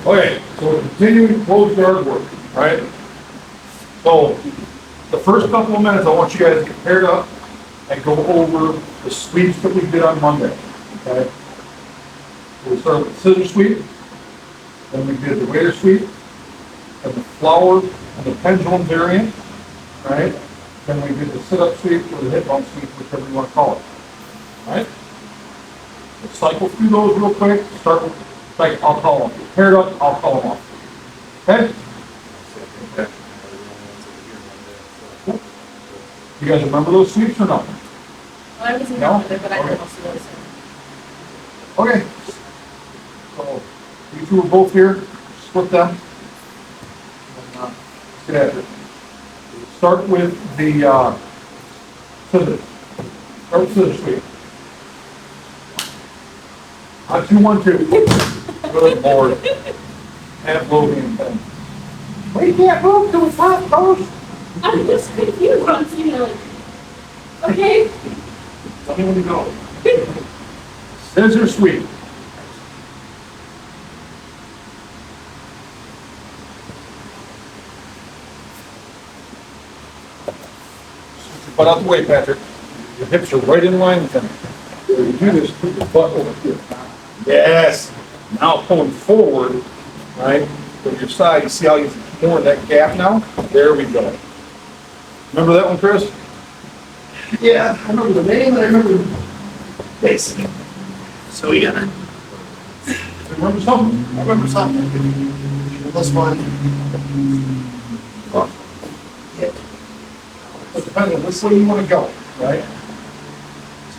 Okay, so we're continuing closed yard work, right? So, the first couple of minutes, I want you guys to get paired up and go over the sweeps that we did on Monday, okay? We'll start with the scissor sweep, then we did the waiter sweep, and the flower and the pendulum variant, right? Then we did the sit-up sweep or the hip bump sweep, whichever you want to call it, right? Let's cycle through those real quick, start with, like, I'll call them, paired up, I'll call them off, okay? You guys remember those sweeps or not? Well, I wasn't No? with it, but I Okay. know most of those. Okay. So, you two are both here, split them. And, let's get at it. Start with the, scissors. Start with scissors sweep. On 2, 1, 2. Good lord. And Logan thing. We can't move till we pop those. I'm just confused, I'm seeing like, okay, Tell me when to go. Scissor sweep. Butt out the way, Patrick. Your hips are right in line with them. When you do this, put your butt over here. Yes. Now pulling forward, right, from your side. You see how you're more in that gap now? There we go. Remember that one, Chris? Yeah, I remember the name, and I remember the basic. So we got it. Remember something? I remember something. This one. Hit. It depends on which way you want to go, right?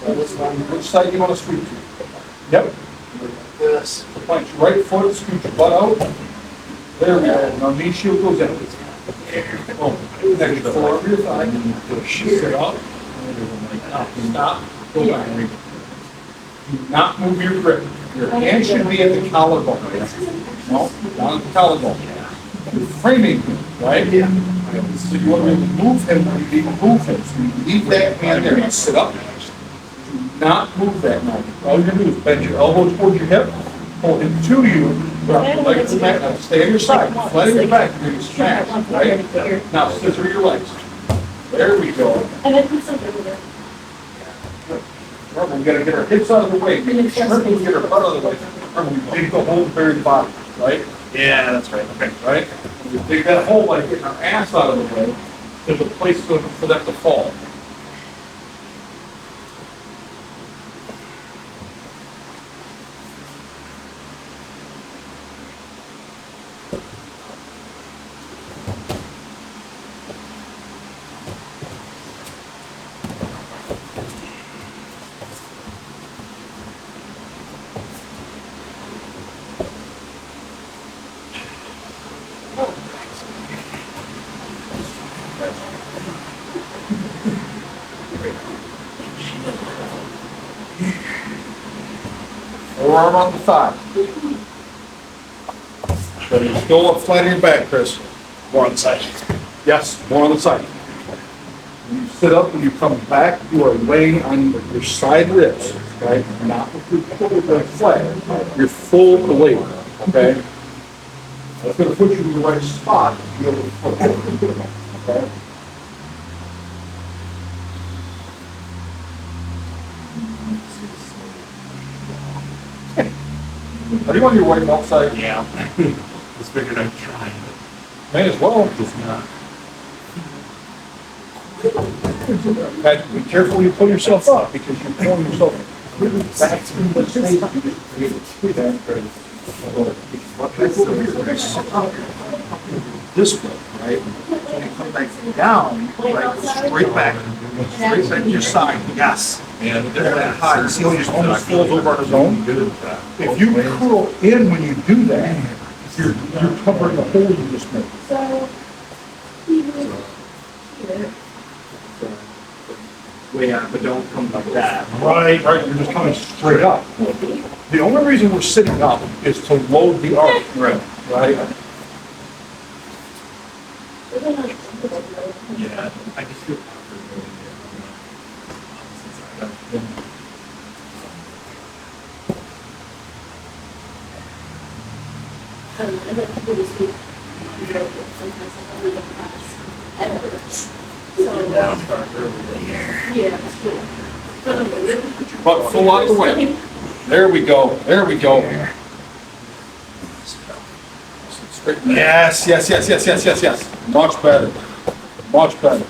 So this one. Which side you want to sweep to. Yep. This. Point your right foot, scoot your butt out. There we go. Now knee shield goes in. Boom. Next foot over your thigh. Sit up. Stop. Go back. Do not move your grip. Your hand should be at the collarbone. No, down at the collarbone. You're framing him, right? Yeah. So you want to move him, you need to move him. So you leave that hand there. You sit up. Do not move that now. All you're gonna do is bend your elbow towards your hip, pull him to you, drop your legs to the back, now stay on your side, flat on your back, you're gonna smash, right? Now scissor your legs. There we go. and then put something over there. Remember, we gotta get our hips out of the way, make sure we get our butt out of the way. Remember, we dig the whole very bottom, right? Yeah, that's right. Okay. Right? We dig that hole by getting our ass out of the way, there's a place for them to fall. Forearm on the thigh. So you're still up flat on your back, Chris. More on the side. Yes, more on the side. When you sit up, when you come back, you are laying on your side ribs, okay? Not with your shoulder flat. You're full weight, okay? That's gonna put you in the right spot to be able to flip over, okay? Are you on your way outside? Yeah. Just figured I'd try. May as well. Just not. Pat, be careful when you pull yourself up because you're pulling yourself back through the space. This way, right? So when you come back down, right, straight back to your side. Yes. And there's that high. You see how he just almost falls over on his own? If you curl in when you do that, you're covering the hole you just made. So, here. Way out, but don't come like that. Right, you're just coming straight up. The only reason we're sitting up is to load the arc. Right. Right? Yeah, I just feel comfortable. and then people this week, sometimes I leave a class at work. So, yeah, it's cool. But full out of the way. There we go, there we go. Yes, yes, yes, yes, yes, yes, yes. Much better, much better.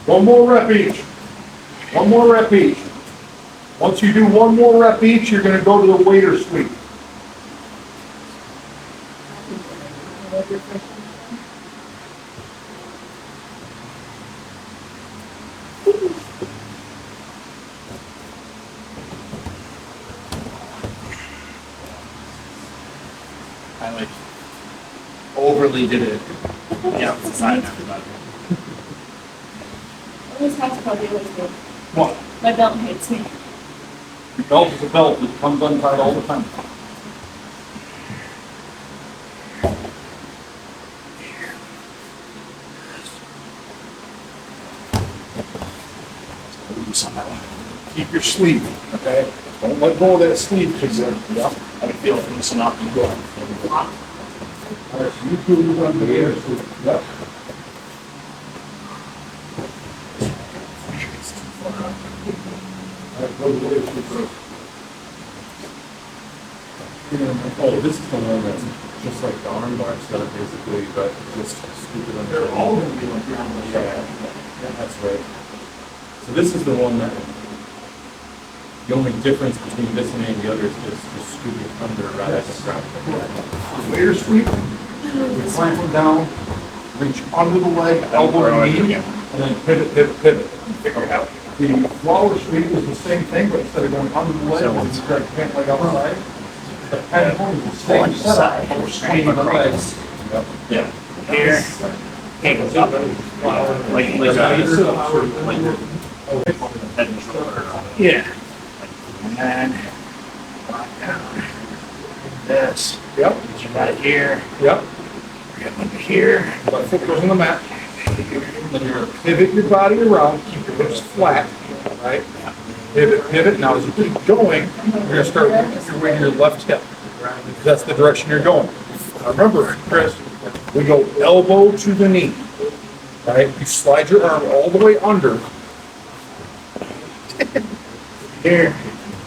One more rep each. One more rep each. Once you do one more rep each, you're gonna go to the waiter suite. I like overly did it. Yeah, it's fine. This house probably always good. What? My belt hates me. Your belt is a belt, it comes untied all the time. Keep your sleeve, okay? Don't let go of that sleeve, because, yeah. I feel it loosen up and go. All right, so you two move on to the air suit. Yep. All right, go to the air suit first. Oh, this is the one that's just like the arm bar stuff, basically, but just stupid under. They're all gonna be like ground. Yeah, that's right. So this is the one that, the only difference between this and any of the others is just scooping under rather than grabbing. Waiter sweep, we clamp them down, reach under the leg, elbow to knee, and then pivot, pivot, pivot. Figure it out. The flower sweep is the same thing, but instead of going under the leg, you grab the pant leg outside. The pendulum is the same setup, but we're swinging the legs. Yep. Yeah. Here. Goes up. Like That's how you sit a up, sir. head and shoulder. Yeah. And then lock down. This. Yep, You got it here. yep. Get under here. Left foot goes on the mat. Then you're gonna pivot your body around, keep your hips flat, right? Pivot, pivot. Now as you keep going, you're gonna start working your way to your left hip. Because that's the direction you're going. Now remember, Chris, we go elbow to the knee, right? You slide your arm all the way under. Here.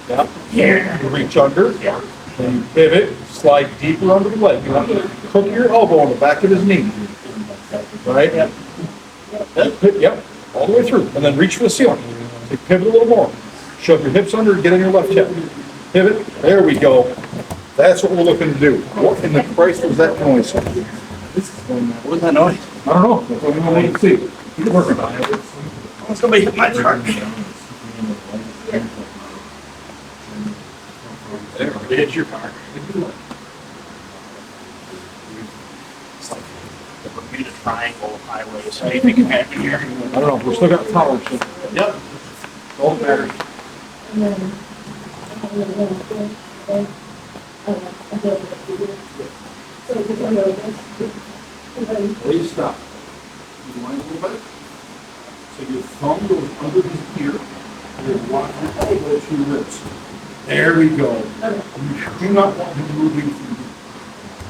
Yep. Here. You reach under. Yeah. Then you pivot, slide deeper under the leg. You want to hook your elbow on the back of his knee. Right? Yep. Yep, all the way through. And then reach for the ceiling. So pivot a little more. Shove your hips under and get on your left hip. Pivot. There we go. That's what we're looking to do. What in the Christ was that noise? What was that noise? I don't know. That's what we want to see. Keep working on it. Somebody hit my truck. There, it hit your car. It's like the Bermuda Triangle of highways. Anything can happen here. I don't know. We're still got power. So Yep. all that matters. And then, I have a little thing, I feel like it's easier. So we can go like this. And then, Please stop. You want a little bit? So your thumb goes under his ear, and you lock your elbow to your ribs. There we go. You do not want him moving from you.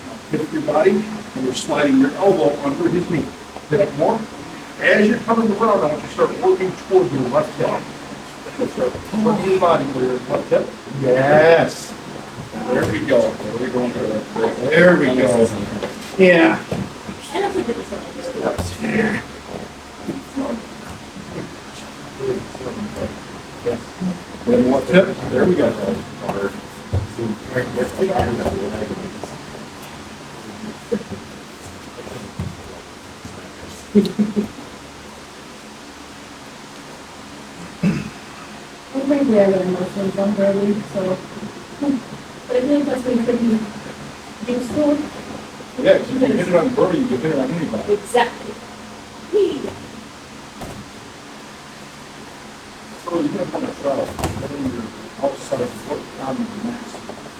Now pivot your body, and you're sliding your elbow under his knee. Pivot more. As you're coming around, I want you to start working toward your left hip. So start working your body with your left hip. Yes. There we go. There we go. There we go. Yeah. I don't think it's like Here. Then left hip. There we go. Well, maybe I got emotions on early, so. But I think that's been pretty useful. Yeah, if you can hit it on Brody, you can hit it on anybody. Exactly. Whee! So you can kind of throttle, letting your outside foot on the max.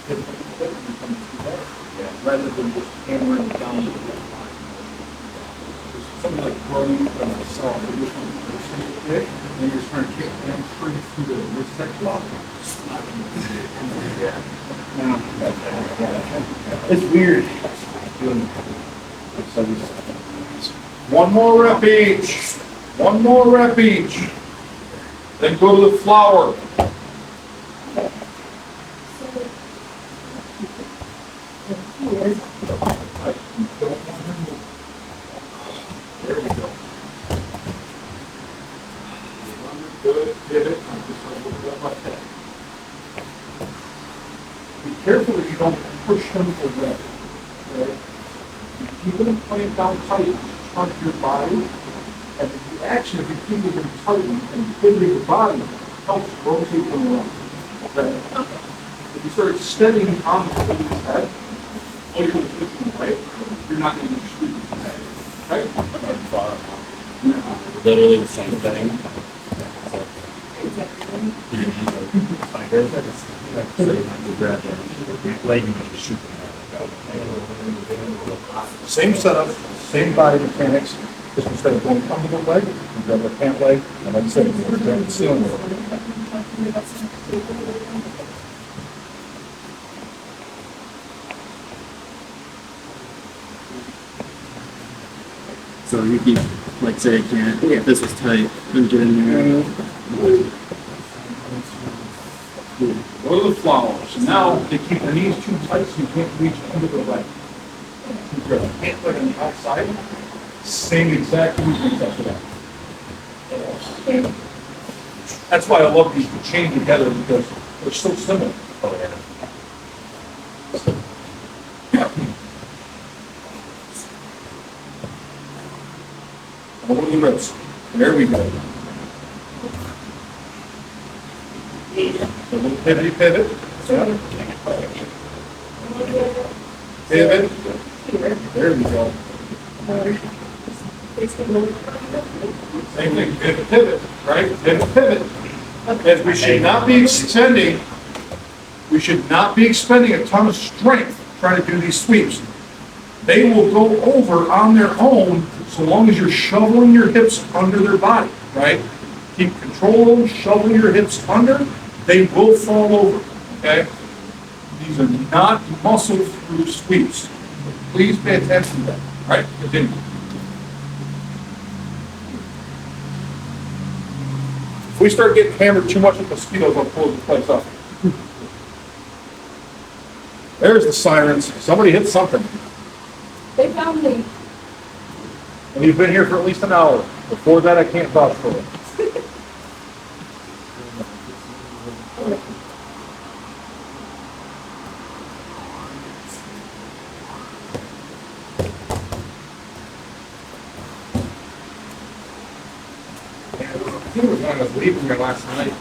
Hit it, and come to that. Yeah, rather than just hammering down the line. Something like Brody and myself, we're just going to hit, and you're just trying to kick them free through the midsection. It's weird. One more rep each. One more rep each. Then go to the flower. Here, There we go. Good, pivot. Be careful that you don't push them away. Okay? You keep them playing down tight in front of your body, and the action of you keeping them tight and pivoting your body helps rotate them around. Okay? If you start extending on the baby's head, all you're going to push them away, you're not going to get your head. Okay? Literally the same thing. Same setup, same body mechanics, just instead of going under the leg, you grab the pant leg, and like I said, you grab the ceiling leg. So you keep, like, say I can't, if this was tight, then get in there. Go to the flowers. Now they keep the knees too tight so you can't reach under the leg. You grab the pant leg on the outside, same exact movement after that. That's why I love these chained together because they're so similar. Oh, yeah. Over the ribs. There we go. A little pivot, pivot. Yeah. Pivot. There we go. Same thing, pivot, pivot, right? Pivot, pivot. And we should not be expending a ton of strength trying to do these sweeps. They will go over on their own so long as you're shoveling your hips under their body, right? Keep control of them, shoveling your hips under, they will fall over, okay? These are not muscle through sweeps. Please pay attention to that, all right? Continue. If we start getting hammered too much with mosquitoes, I'll close the place up. There's the sirens. Somebody hit something. they found me. And you've been here for at least an hour. Before that, I can't vouch for it. I think it was when I was leaving here last night.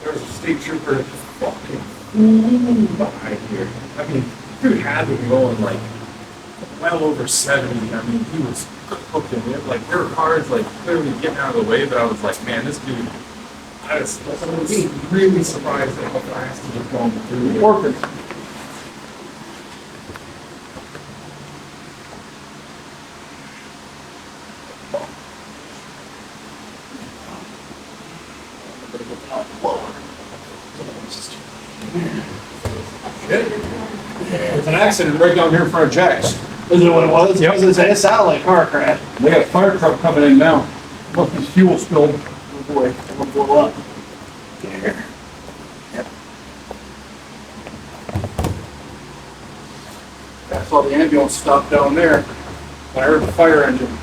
There was a state trooper that just fucking flew by here. I mean, dude had to be going like well over 70. I mean, he was cooking it. Like, there were cars like clearly getting out of the way, but I was like, man, this dude, I was really surprised at how fast he was going through. Working. There's an accident right down here in front of Jack's. Is it what it was? Yep. I was gonna say, it sounded like car crash. They got a fire truck coming in now. Must be fuel spilled. Oh boy, It'll blow up. There. I saw the ambulance stop down there. I heard the fire engine.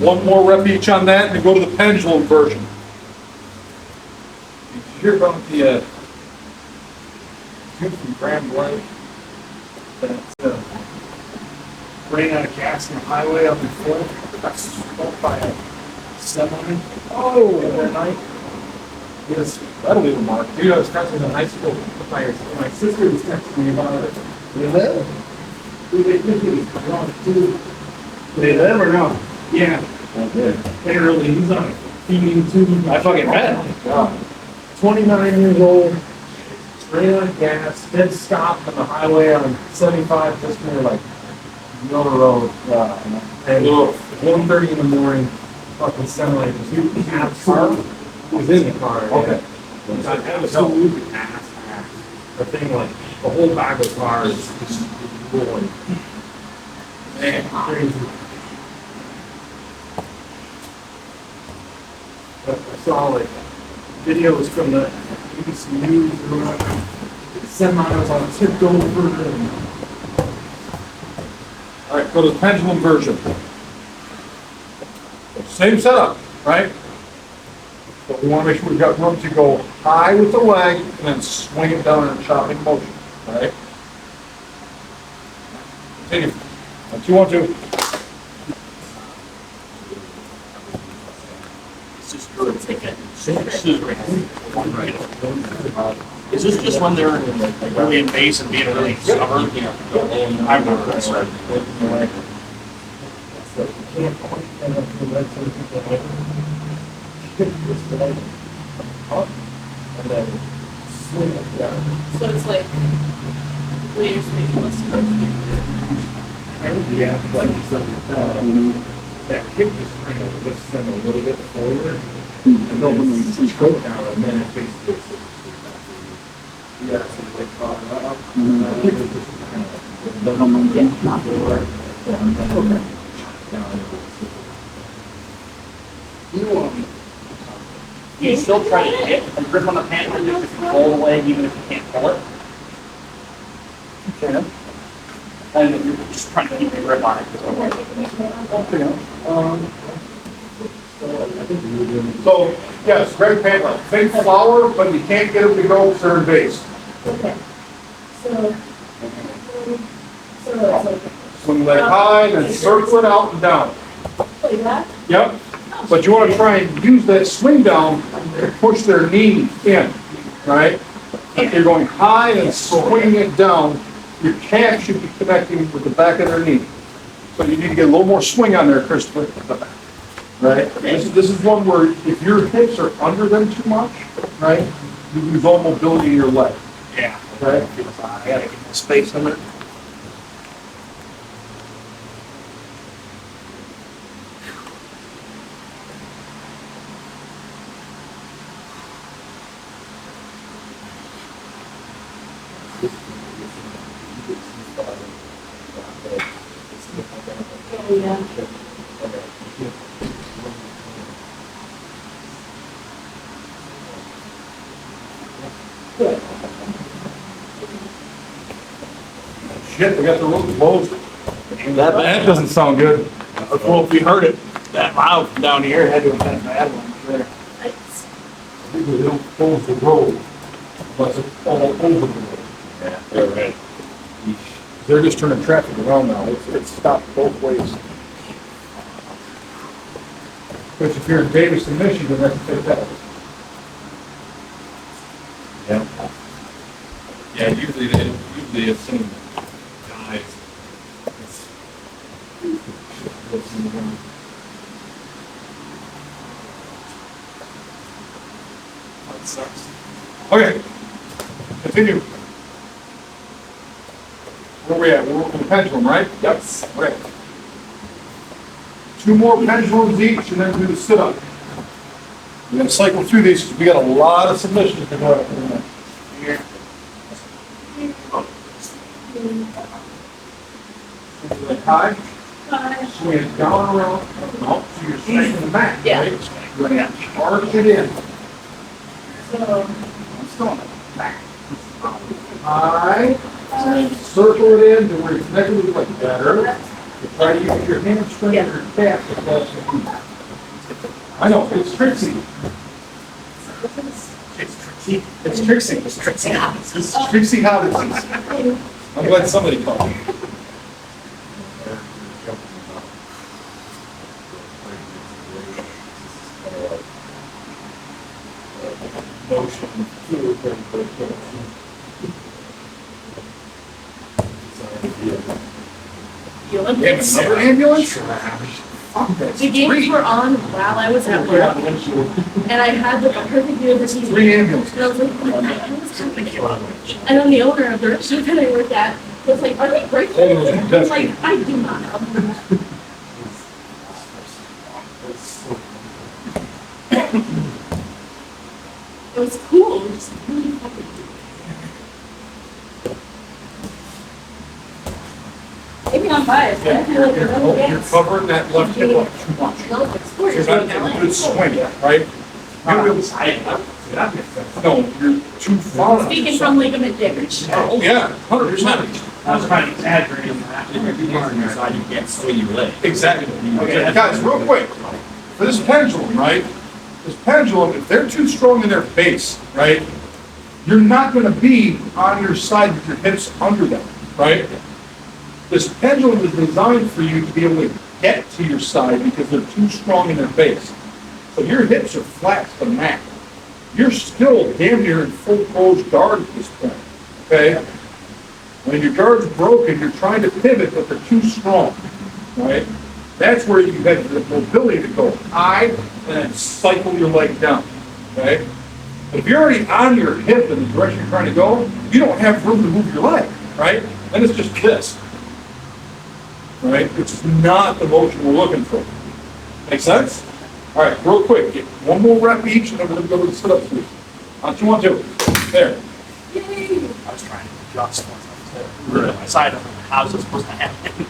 One more rep each on that, and then go to the pendulum version. Did you hear about the dude from Grand Blanc that ran out of gas on the highway up in Florida? That's stopped by a 700. Oh, the other night. Yes, that'll leave a mark. Dude, I was texting in high school. My sister was texting me about it. They live? Dude, they think he was drunk, too. They live or no? Yeah. Apparently, he's on a feeding tube. I fucking bet. God. 29 years old, ran out of gas, dead stopped on the highway on 75, just near like Middle Road, And 1:30 in the morning, fucking semi, just half car was in the car. Okay. I absolutely ass. The thing, like, the whole back of the car is just rolling. Man, crazy. But I saw like videos from the ABC News or whatever. Semi was on tipped over and All right, go to the pendulum version. Same setup, right? But we want to make sure we've got room to go high with the leg and then swing it down in a chopping motion, all right? Continue. 1, 2, 1, 2. Is this just when they're really in base and being really stubborn? I've never heard that. and then swing it down. So it's like, layers make less. Yeah, like that kick is kind of lifts them a little bit forward. And then it's go down and then it basically. Yeah, so they caught it up. Kick is just kind of. You still try to hit and grip on the pant leg if you pull the leg, even if you can't pull it. Okay. And you're just trying to keep your grip on it. So, yes, great paper, big flower, but you can't get them to go third base. Okay. So it's like, Swing leg high, then circle it out and down. like that? Yep, but you want to try and use that swing down to push their knee in, right? If you're going high and swinging it down, your calf should be connecting with the back of their knee. So you need to get a little more swing on there, Christopher. Right? This is one where if your hips are under them too much, right, you lose all mobility in your leg. Yeah. Right? I gotta get the space in it. Oh, yeah. Shit, we got the road closed. That That doesn't sound good. Well, if we heard it that loud down here, it had to have been a bad one there. It's- Usually they don't close the road, but it's all over the road. Yeah, you're right. They're just turning traffic around now. It's stopped both ways. Which if you're in Davison, Michigan, that's take that. Yeah. Yeah, usually it's some guys. That sucks. Okay, continue. Where we at? We're working the pendulum, right? Yep. Okay. 2 more pendulums each and then do the sit-up. We're gonna cycle through these because we got a lot of submissions to go after tonight. Like high, swing it down around, no, so you're swinging the mat, Yeah. right? You're gonna arch it in. So, I'm still on the back. High, circle it in to where it's connected with like better. You try to use your hamstring or your calf to cross your feet. I know, it's tricksy. It's tricksy. It's tricksy habits. It's tricksy habits. I'm glad somebody called me. the Olympics, Another ambulance? Fuck, that's the games 3. were on while I was at work, and I had like a perfect view of the TV. 3 ambulances. And I was like, what the hell is happening? And then the owner of the restaurant that I worked at It's like, are they breaking? Hold on, I'm that's- like, I do not know. It was cool, just really fucking. Maybe I'm biased, but I feel like they're really You're dance. covering that left hip up too much. No, it's sports. You're not getting a good swing, right? No, you're too far. on the Speaking side. from ligament damage. Oh, yeah, 100%. I was kind of exaggerating that. If you are on your side, you can't swing your leg. Exactly. Okay. Guys, real quick, for this pendulum, right? This pendulum, if they're too strong in their base, right? You're not gonna be on your side with your hips under them, right? This pendulum is designed for you to be able to get to your side because they're too strong in their base. So your hips are flat to the mat. You're still damn near in full closed guard at this point, okay? When your guard's broken, you're trying to pivot, but they're too strong, right? That's where you have the mobility to go high and then cycle your leg down, okay? But if you're already on your hip in the direction you're trying to go, you don't have room to move your leg, right? Then it's just this, right? It's not the motion we're looking for. Make sense? All right, real quick, get one more rep each, and then we're gonna go to the sit-ups, please. On 2, 1, 2. There. Yay! I was trying to adjust once I was my side of it. How's it supposed to happen?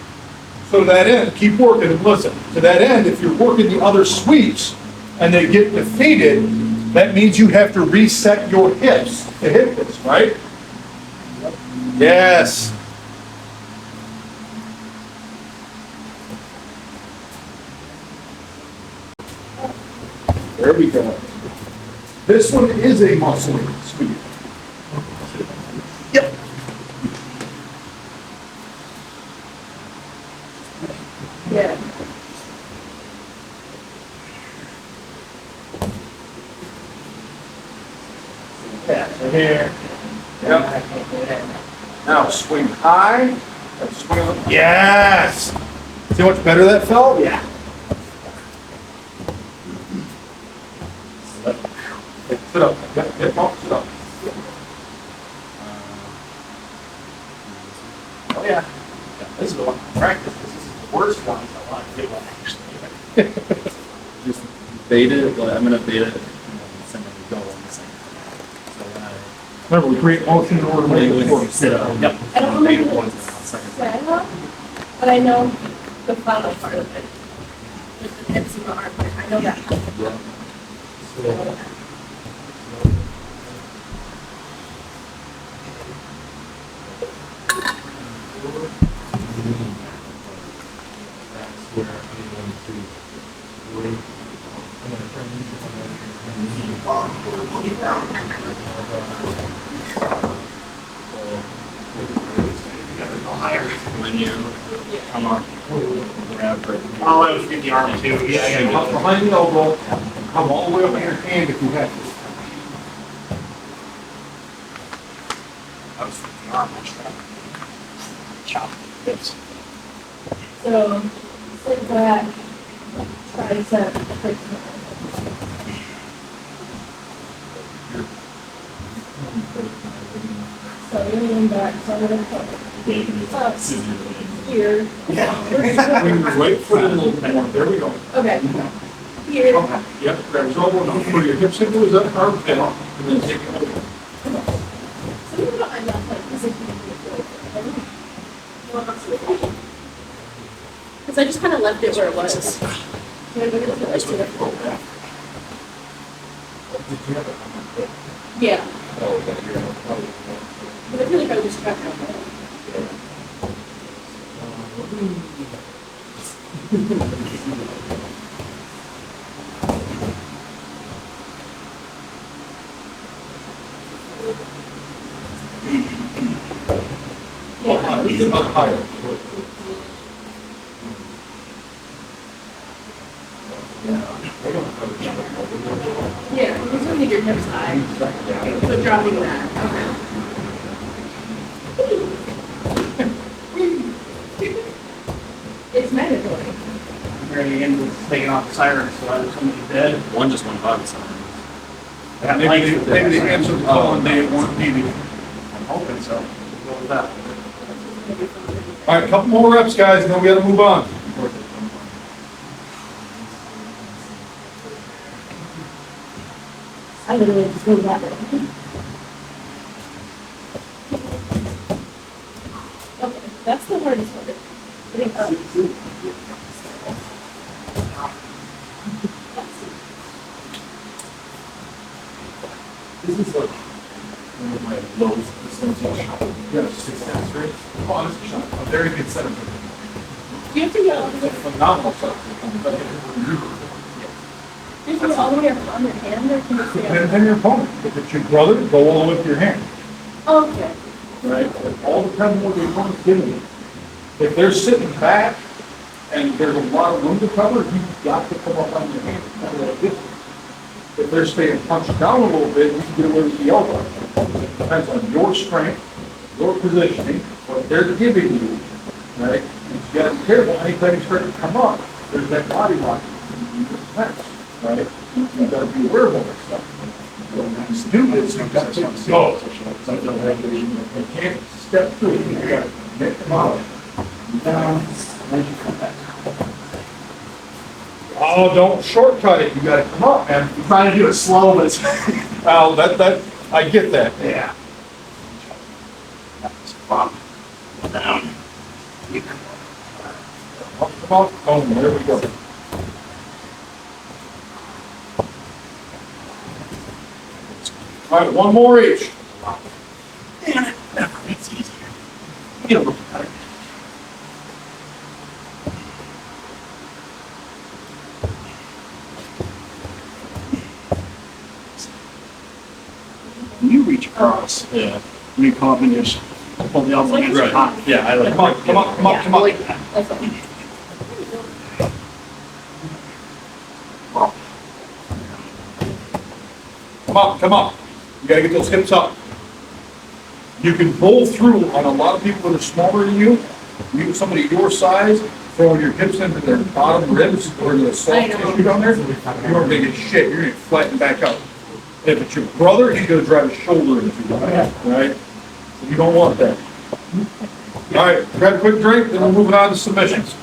So to that end, keep working, and listen, to that end, if you're working the other sweeps and they get defeated, that means you have to reset your hips to hit this, right? Yes. There we go. This one is a muscle sweep. Yep. Yeah. Yeah, so here. Yep. Now swing high, and swing up. Yes! See how much better that felt? Yeah. Sit up, get up, sit up. Oh, yeah. This is the one I practice. This is the worst one. I want to do one actually. Just bait it, like, I'm gonna bait it, and then send it to go on the same. So when I. Remember, we create motion in order to make it work. Sit up. Yep. I don't Bait it remember once, the and then I'll second. setup, but I know the final part of it. With the hips and the arm, I know that. That's where I'm going to work. I'm gonna turn these when you come up, grab it. Oh, I was getting the arm too. Yeah, yeah. Up behind the elbow, come all the way up in your hand if you have to. I was getting the arm actually. Chop. Yes. So, sit back, tricep, flexion. So you're leaning back, so I'm gonna put up here. Bring your right foot in a little bit more, there we go. Okay. Here. Yep, grab his elbow, now put your hips into his arm pit, and then take it over. So you know I'm not like physically because I just kind of left it where it was. Yeah, but it like to the yeah. But I feel like I was just trapped out there. Yeah. Up higher. Yeah, you just need your hips high. So dropping that. Okay. It's mandatory. Very end was taking off the siren, so I was somebody dead. One just went by the side. I got Maybe lights they, with maybe it. they answered the call and they didn't want maybe. I'm hoping so. Go with that. maybe something. All right, a couple more reps, guys, and then we gotta move on. I literally just go that way. Okay, that's the hardest part. Getting up. This is like one of my lowest percentage success rate. Honest shot, a very good setup. You have to go all the way, Phenomenal stuff. you have to go all the way up on your hand, or can you stay And up? then your opponent, if it's your brother, go all the way with your hand, Okay. right? It all depends on what your opponent's giving you. If they're sitting back and there's a lot of room to cover, you've got to come up on your hand to cover that distance. If they're staying punched down a little bit, you can get away with the elbow. It depends on your strength, your positioning, what they're giving you, right? And you gotta be careful, anytime you start to come up, there's that body lock. Right? You gotta be aware of all that stuff. To do this, you've got to go. You can't step through, you gotta make them out. Down, as you come back. Oh, don't shortcut it, you gotta come up, man. I'm trying to do it slow, but it's. Well, I get that. Yeah. Pop. Down. Come on, oh, there we go. All right, one more each. Damn it. It's easier. Get a little better. When you reach across, Yeah. when you come up and just pull the elbow against your hot. Yeah, I like. Come on, come on, come on, come I on. like that. That's all. Come on, come on. You gotta get those hips up. You can pull through on a lot of people that are smaller than you. You, somebody your size, throwing your hips into their bottom ribs or the soft I know. tissue down there, you aren't gonna get shit. You're gonna flatten back out. If it's your brother, he's gonna drive his shoulder into you, right? So you don't want that. All right, grab a quick drink, then we're moving on to submissions.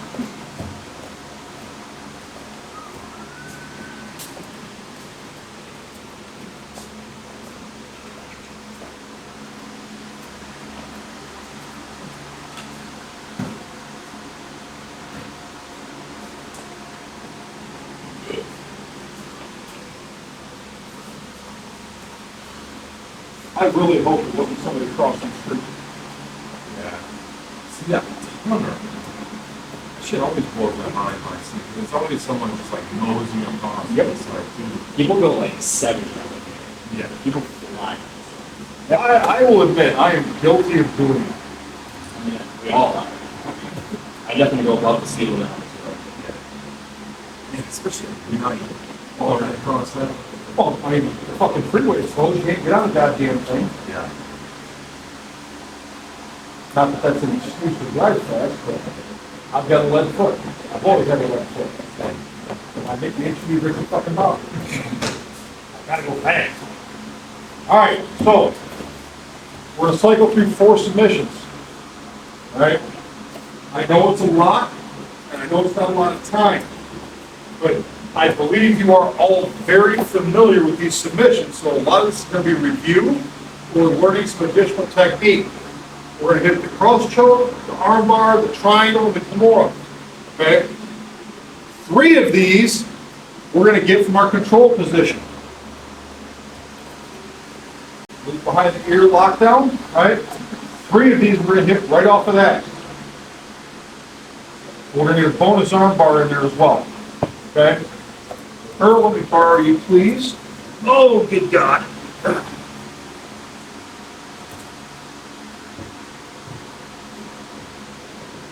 I really hope it wasn't somebody crossing the street. Yeah. See that ton of, shit always blows my mind when I see it. It's always someone just like moseying across. Yep. It's like, dude, People go like 70. yeah. People fly. I will admit, I am guilty of doing it. Oh. I definitely go above the speed limit. Yeah, especially at night. All right across that. Well, I mean, the fucking freeway is closed, you can't get on the goddamn thing. Yeah. Not that that's an excuse to drive fast, but I've got a lead foot. I've always had a lead foot. My nickname should be Ricky fucking Bob. I gotta go fast. All right, so we're gonna cycle through 4 submissions. All right? I know it's a lot, and I know it's not a lot of time, but I believe you are all very familiar with these submissions, so a lot of this is gonna be review or learning some additional technique. We're gonna hit the cross choke, the arm bar, the triangle, the kimura, okay? 3 of these, we're gonna get from our control position. Move behind the ear lockdown, right? 3 of these, we're gonna hit right off of that. We're gonna get a bonus arm bar in there as well, okay? Earl, let me borrow you, please. Oh, good God.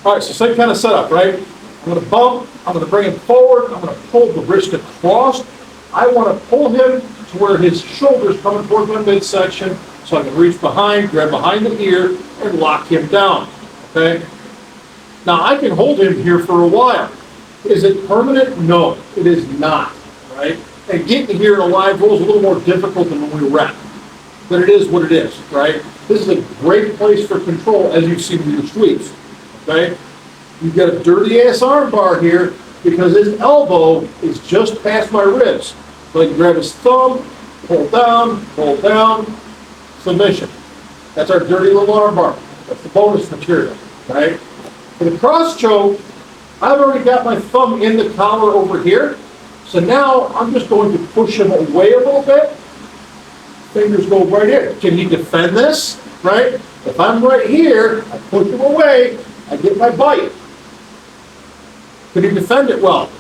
All right, so same kind of setup, right? I'm gonna bump, I'm gonna bring him forward, I'm gonna pull the wrist across. I wanna pull him to where his shoulder's coming towards my midsection, so I can reach behind, grab behind the ear, and lock him down, okay? Now, I can hold him here for a while. Is it permanent? No, it is not, right? And getting here in a live roll is a little more difficult than when we rep. then it is what it is, right? This is a great place for control, as you've seen with your sweeps, okay? You've got a dirty ass arm bar here because his elbow is just past my ribs. So I can grab his thumb, pull down, submission. That's our dirty little arm bar. That's the bonus material, right? For the cross choke, I've already got my thumb in the collar over here. So now I'm just going to push him away a little bit. Fingers go right in. Can he defend this? Right? If I'm right here, I push him away, I get my bite. Can he defend it well?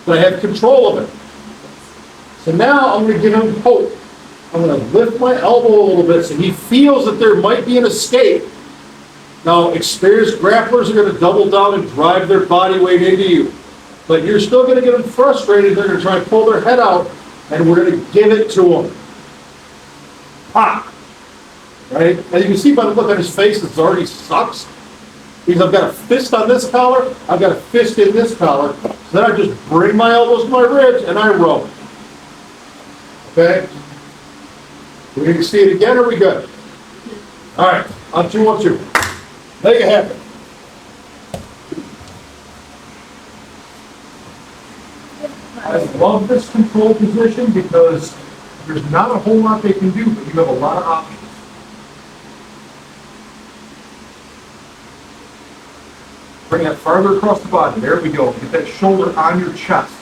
But I have control of it. So now I'm going to give him hope. I'm going to lift my elbow a little bit so he feels that there might be an escape. Now, experienced grapplers are going to double down and drive their body weight into you. But you're still going to get them frustrated. They're going to try and pull their head out, and we're going to give it to them. Pop! Right? As you can see by the look on his face, it already sucks. Because I've got a fist on this collar, I've got a fist in this collar. So then I just bring my elbows to my ribs, and I row. Okay? We need to see it again, or are we good? All right, on 2, 1, 2. Make it happen. I love this control position because there's not a whole lot they can do, but you have a lot of options. Bring that farther across the body. There we go. Get that shoulder on your chest.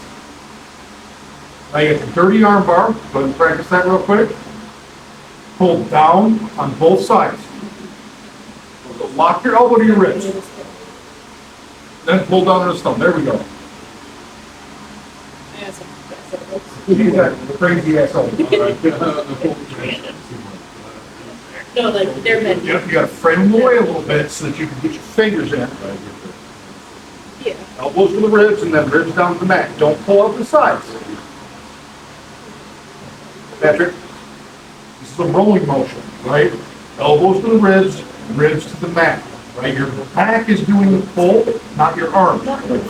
Now you get the dirty arm bar. Go ahead and practice that real quick. Pull down on both sides. So lock your elbow to your ribs. Then pull down on his thumb. There we go. He's that crazy asshole. No, like, they're meant. You gotta frame them away a little bit so that you can get your fingers in. Yeah. Elbows to the ribs and then ribs down to the mat. Don't pull out the sides. Patrick, this is a rolling motion, right? Elbows to the ribs, ribs to the mat, right? Your back is doing the pull, not your arms.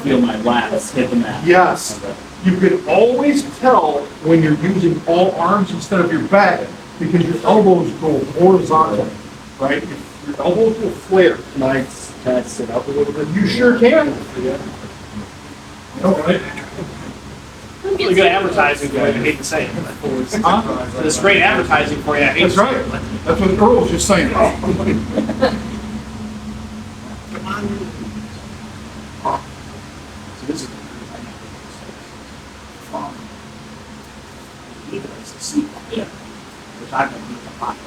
Feel my lats hit the mat. Yes. You can always tell when you're using all arms instead of your back because your elbows go horizontal, right? Your elbows will flare. Can I sit up a little bit? You sure can. All right. Really good advertising for you, I hate to say it. Huh? It's great advertising for you, I hate That's to say right. it. That's what Earl's just saying. So this is. Yeah. Which I don't need to find.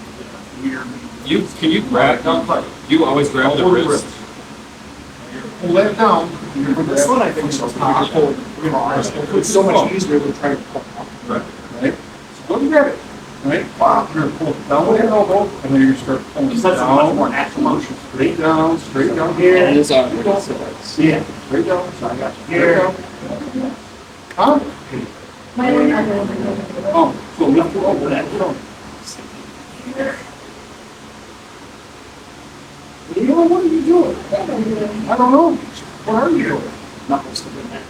Can you grab, you always grab the wrist? Pull that down. This one I think is powerful. It's so much easier than trying to pull up. Right. Right? So go and grab it. Right? Wow. You're gonna pull it down with your elbow, and then you're gonna start pulling it Because that's a much down. more natural motion. Straight down here. Yeah. Yeah. Straight down. So I got you. Here. Huh? My other. Oh, so lift it over that. You know, what are you doing? I don't know. What are you doing? Knuckles to the mat.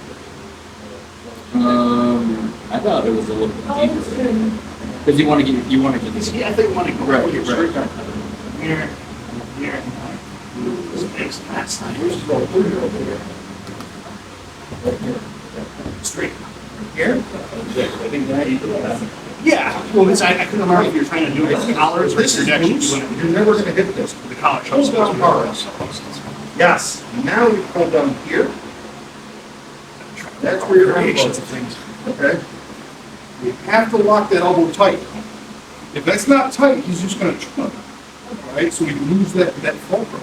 I thought it was a little bit Oh, it's deeper. good. Because you want to get this. Yeah, I think you want to go Right, here, right. straight down. Here, here. This makes that side. Straight. Here? Yeah, well, I couldn't remember if you're trying to do it with collars or This if is you're actually loose. doing it You're never gonna hit this. with the collar. Pull down hard. Yes. Now you pull down here. That's where your elbow Variations is. of things. Okay? You have to lock that elbow tight. If that's not tight, he's just gonna trip. Right? So we lose that fulcrum.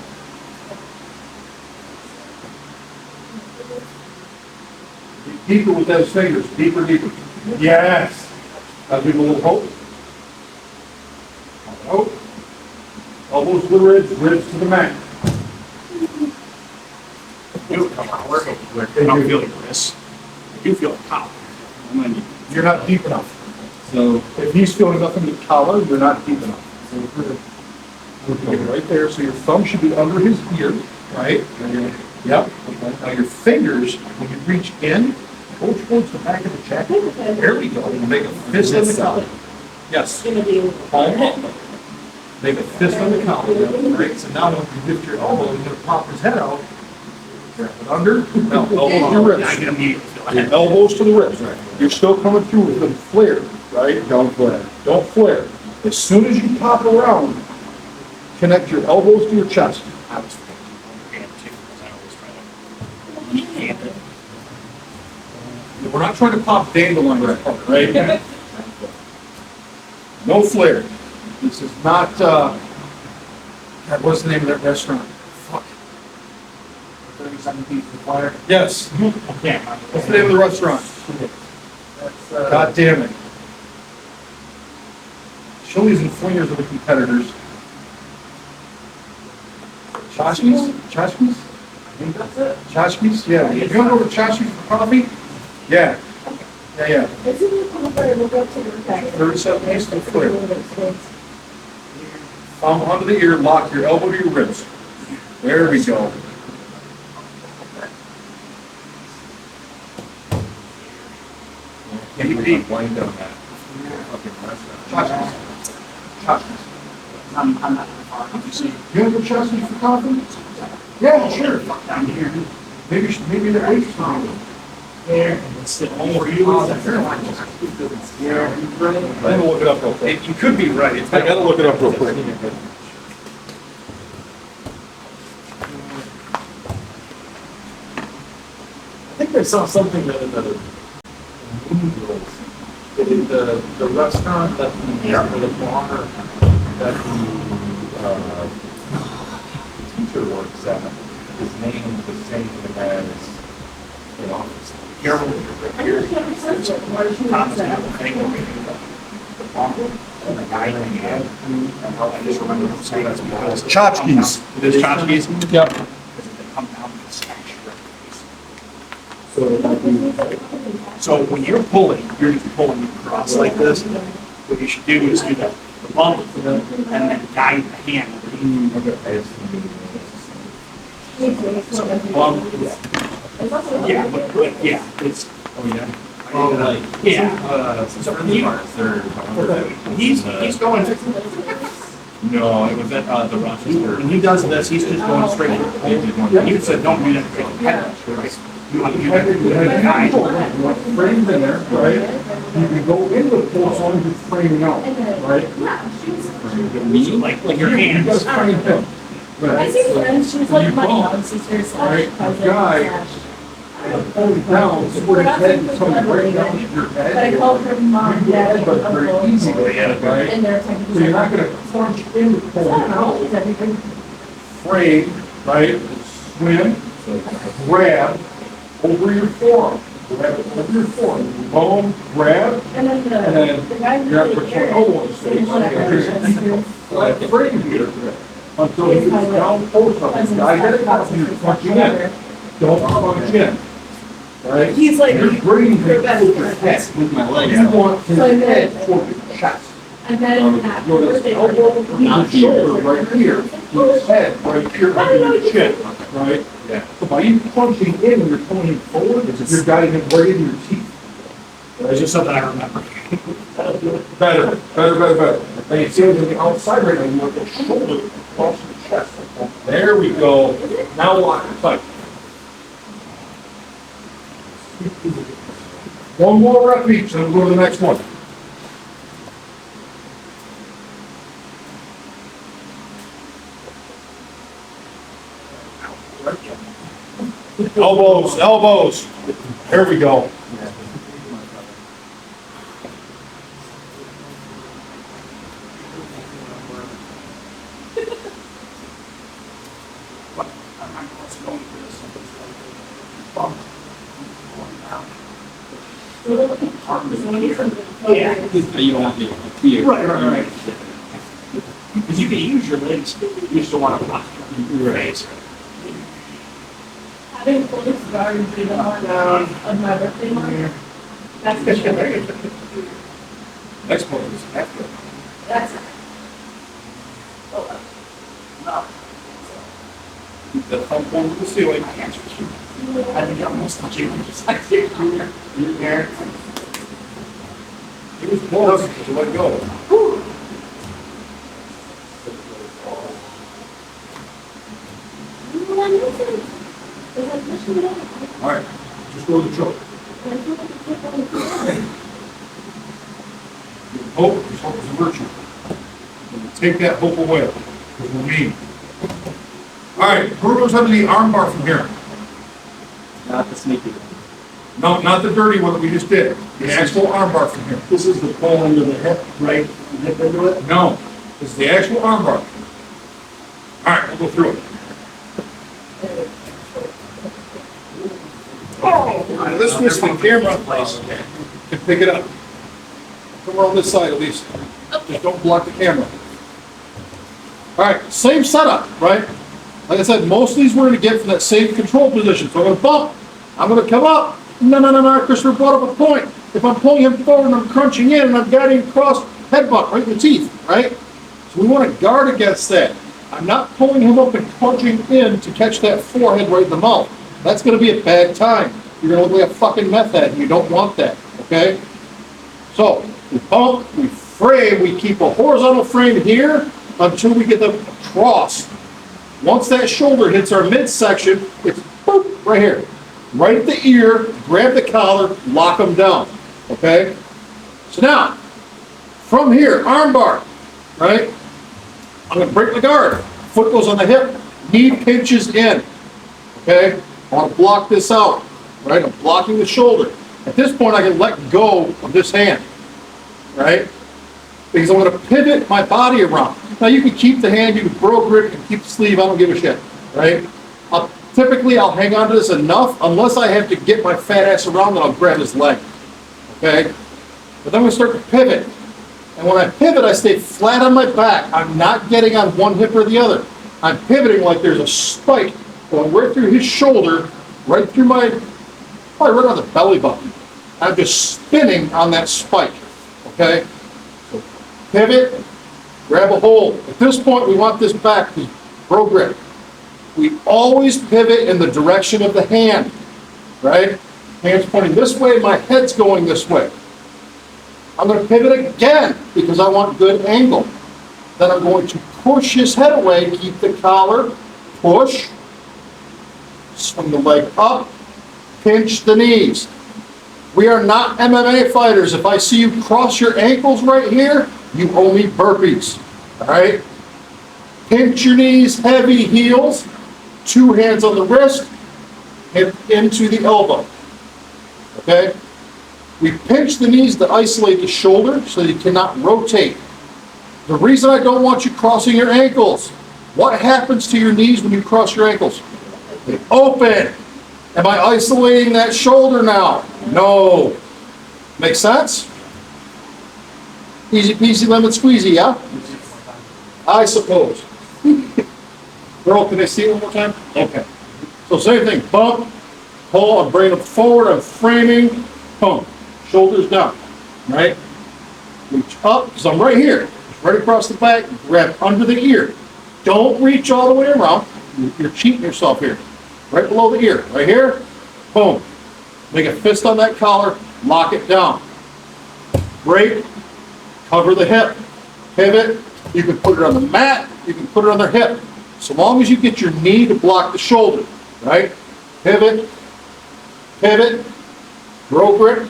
Deeper with those fingers. Deeper, deeper. Yes. Now give a little hope. Hope. Elbows to the ribs, ribs to the mat. Do it, collar. I don't feel your wrist. I do feel the collar. I'm gonna need. You're not deep enough. So If he's feeling nothing but collar, you're not deep enough. So we're gonna get right there, so your thumb should be under his ear, right? Yep. Now your fingers, when you reach in, go towards the back of the jacket. There we go. And make a fist in the collar. Yes. gonna do. Palm up. Make a fist on the counter, right? So now when you lift your elbow, you're gonna pop his head out. Grab it under, now elbow to your I ribs. can immediately feel Your it. elbows to the ribs. You're still coming through with them flared, right? Don't flare. Don't flare. As soon as you pop around, connect your elbows to your chest. I was thinking too, because I always try to hand it. We're not trying to pop dandelion right? No flare. This is not, God, what's the name of that restaurant? Fuck. 37 feet of fire. Yes. Okay. What's the name of the restaurant? God damn it. Chili's and Flingers are the competitors. Chashki's? Chashki's? I think that's it. Chashki's? Yeah. You wanna go to Chashki's for coffee? Yeah. Yeah. As soon as you come up there, we'll go to the back. 37 east of Flare. Thumb under the ear, lock your elbow to your ribs. There we go. Can't believe I'm blind on that. Fucking restaurant. Chashki's. Chashki's. I'm not far. You see, You wanna go to Chashki's for coffee? Yeah, sure. down here. Maybe the wait's not. There, it's the home for you. I'm gonna look it up real quick. You could be right. I gotta look it up real quick. I think I saw something that the restaurant that the bar that the teacher works at is named the same as the office. Here, I know she understands it, why she Thomas wants that. Newell, I think we're reading the bomb, and the guy in the end. I just remember him saying that's because. Tchotchkes. It is tchotchkes? Yep. Because if they come down and smash your face. So it might be, So when you're pulling, you're just pulling across like this. What you should do is do the bump and then guide the hand. So bump, yeah, but yeah, it's, oh yeah. Oh, like, yeah. So He's going, No, it was at the Rochester. when he does this, he's just going straight. You said, don't do that. You want to do that. Guide. Frames in there, right? You can go into the pool as long as it's framing out, right? So like your You hands. gotta frame him. I Right. see friends, she's like You my bump, mom, sisters, right? slash The guy- cousin, Pull it down, so where his head is coming right down to your but I head. called her mom, You dad, head, but very easy, right? and they're technically. So you're not gonna plunge in to pull it out. Is everything? Frame, right? Swim, grab over your forearm. Grab it over your forearm. Boom, grab, And then and then the guy you're gonna really put your cared. elbow in his face. Whatever. Flat frame here until he gets down close enough. The guy got it out, you're punching in. Don't punch in. Right? He's like, You're bringing they're him best with your friends. head. with my legs. You want his So I met- head toward your chest. I met him at Your birthday elbow, party. your shoulder right here, his head right here under your chin, right? Yeah. So by you punching in and you're pulling him forward, you're guiding him right into your teeth. It's just something I remember. Better. And you see it on the outside right now, you want the shoulder across the chest. There we go. Now lock it tight. One more rep each, then we'll go to the next one. Elbows. There we go. Yeah. You don't want me here. Right. Because you can use your legs, you just don't want to block your face. Having pulled a cigar and be the heart down of my birthday month. That's for sure. Next one is after. That's. Oh, well. Keep that thumb over the ceiling. I think I'm almost touching you, just like you're there. He was close, so let go. All right, just go to the choke. Hope is a virtue. Take that hope away, because we're mean. All right, who goes under the arm bar from here? Not the sneaky one. No, not the dirty one that we just did. The actual arm bar from here. This is the pull into the hip, right? Hip into it. No, this is the actual arm bar. All right, we'll go through it. All right, let's switch the camera. And pick it up. Come on this side at least. Just don't block the camera. All right, same setup, right? Like I said, most of these we're going to get from that same control position. So I'm going to bump. I'm going to come up. No, Christopher brought up a point. If I'm pulling him forward and I'm crunching in and I'm guiding across, headbutt right in the teeth, right? So we want to guard against that. I'm not pulling him up and crunching in to catch that forehead right in the mouth. That's going to be a bad time. You're going to look like a fucking meth head, and you don't want that, okay? So, we bump, we frame, we keep a horizontal frame here until we get them across. Once that shoulder hits our midsection, it's boop, right here. Right at the ear, grab the collar, lock them down, okay? So now, from here, arm bar, right? I'm going to break the guard. Foot goes on the hip, knee pinches in, okay? I want to block this out, right? I'm blocking the shoulder. At this point, I can let go of this hand, right? Because I'm going to pivot my body around. Now, you can keep the hand, you can broker it, you can keep the sleeve, I don't give a shit, right? Typically, I'll hang on to this enough, unless I have to get my fat ass around, then I'll grab his leg, okay? But then we start to pivot. And when I pivot, I stay flat on my back. I'm not getting on one hip or the other. I'm pivoting like there's a spike going right through his shoulder, right through probably right on the belly button. I'm just spinning on that spike, okay? So pivot, grab a hold. At this point, we want this back to bro grip. We always pivot in the direction of the hand, right? Hand's pointing this way, my head's going this way. I'm going to pivot again because I want good angle. Then I'm going to push his head away, keep the collar, push, swing the leg up, pinch the knees. We are not MMA fighters. If I see you cross your ankles right here, you owe me burpees, all right? Pinch your knees, heavy heels, 2 hands on the wrist, hip into the elbow, okay? We pinch the knees to isolate the shoulder so you cannot rotate. The reason I don't want you crossing your ankles, what happens to your knees when you cross your ankles? They open. Am I isolating that shoulder now? No. Make sense? Easy peasy lemon squeezy, yeah? I suppose. Girl, can I see it one more time? Okay. So same thing, bump, pull, I'm bringing them forward, I'm framing, boom. Shoulders down, right? Reach up, because I'm right here, right across the back, grab under the ear. Don't reach all the way around. You're cheating yourself here. Right below the ear, right here, boom. Make a fist on that collar, lock it down. Break, cover the hip, pivot. You can put it on the mat, you can put it on their hip. So long as you get your knee to block the shoulder, right? Pivot, pivot, bro grip.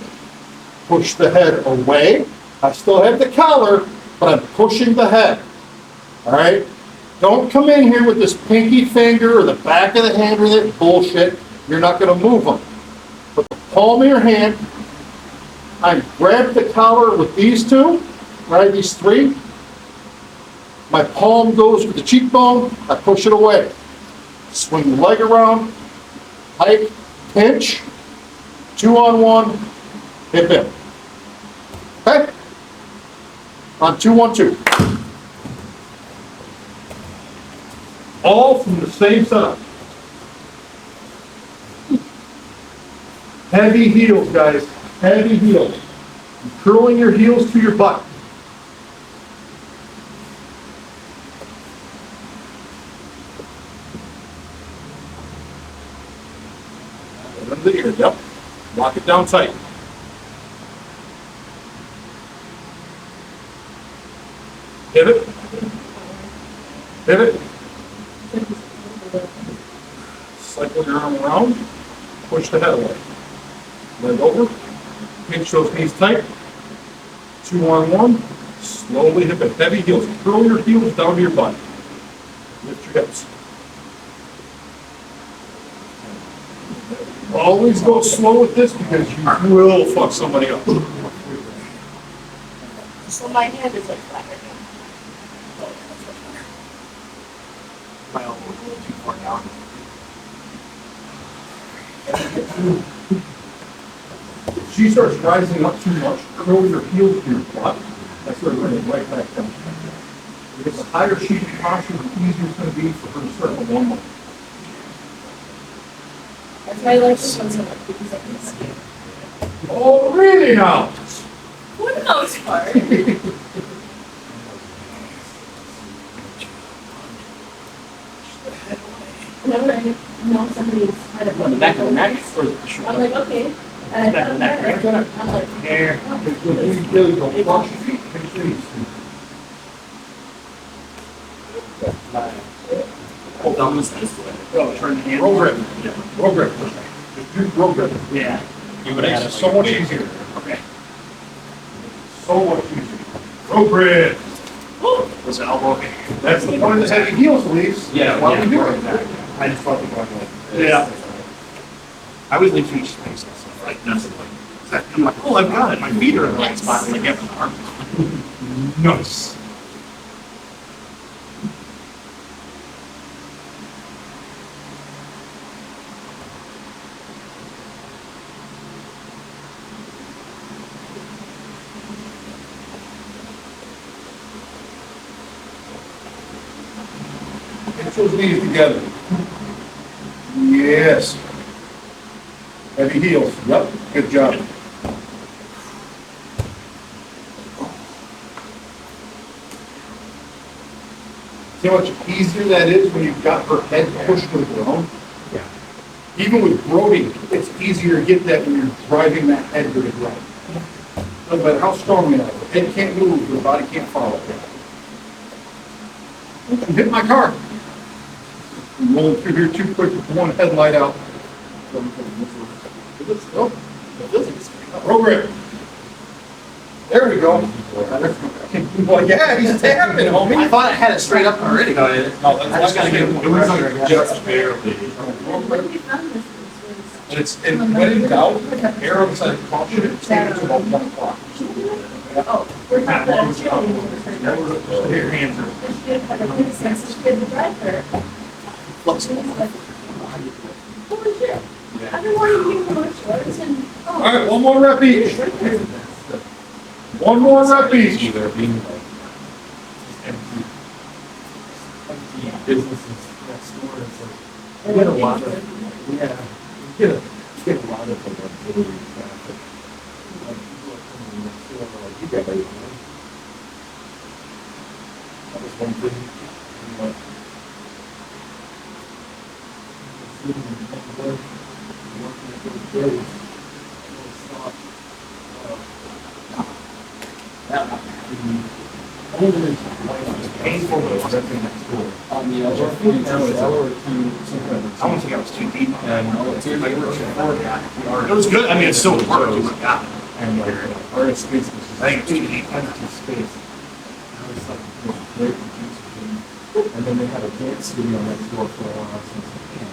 Push the head away. I still have the collar, but I'm pushing the head. All right? Don't come in here with this pinky finger or the back of the hand or that bullshit. You're not going to move them. Put the palm of your hand. I grab the collar with these two, right? These 3. My palm goes with the cheekbone. I push it away. Swing the leg around. Hike, pinch. 2-on-1. Hip hip. Okay? On 2-1-2. All from the same setup. Heavy heels, guys. Heavy heels. You're curling your heels to your butt. Under the ear, yep. Lock it down tight. Pivot. Pivot. Cycle your arm around. push the head away. Bend over, pinch those knees tight. 2 on 1, slowly hip it. Heavy heels, curl your heels down to your butt. Lift your hips. Always go slow with this because you will fuck somebody up. So my hand is like flat right now. My elbow is a little too far down. If she starts rising up too much, curl your heels to your butt. That's where we're going right back down. Because the higher she posture, the easier it's going to be for her to start to warm up. That's why I like this one so much because I can see it. Oh, really now? For the most part. Whenever I know somebody's kind of. On the back of the neck or the I'm shoulder? like, okay. And Back of the neck, right? I'm like, There. There you go. Flush your feet. Pinch your knees. Hold down this way. Oh, turn the hand. Roll grip. Yeah. Roll grip. Just do roll grip. Yeah. You It would makes have it so much easier. Okay. So much easier. Roll grip. Was the elbow okay? That's the point of the heavy heels, Elise. Yeah, That's why we do it. Exactly. I just thought they were like. Yeah. I always leave each space and stuff like that. I'm like, oh, I've got it. My feet are in the right spot. And I get my arms. Nice. Pinch those knees together. Yes. Heavy heels. Yep. Good job. See how much easier that is when you've got her head pushed to the ground? Yeah. Even with Brody, it's easier to get that when you're driving that head to the ground. No matter how strong you are, the head can't move, the body can't follow. You hit my car. I'm rolling through here too quick with one headlight out. Roll grip. There we go. Well, yeah, he's tapping, I homie. thought I had it straight up already. No, I just gotta get it was like just barely. what we found this was. And when in doubt, err on the side of caution, it's taking to about 1 o'clock. Oh, we're not the cheerleading. Here, hands are. She had a good sense of good to drive her. Flexible. And it's like, holy shit. I've been wanting to give her shorts and. All right, one more rep each. One more rep each. Either being like empty businesses next door. It's like, we get a lot of, yeah, we get a lot of the auxiliary traffic. Like, people are coming next door, they're like, you got everything. That was one thing, you know, sitting in bed, working at those days, I always thought, older life is painful, but it's renting next door. On the other. Now it's hour or two, sometimes. I don't think I was too deep. And it's like we're It was good. I mean, it's still work. Oh my God. And like, our space was just. I think it's too deep. Empty space. I was like, great juice. And then they had a dance studio next door for a while, so I was like, man,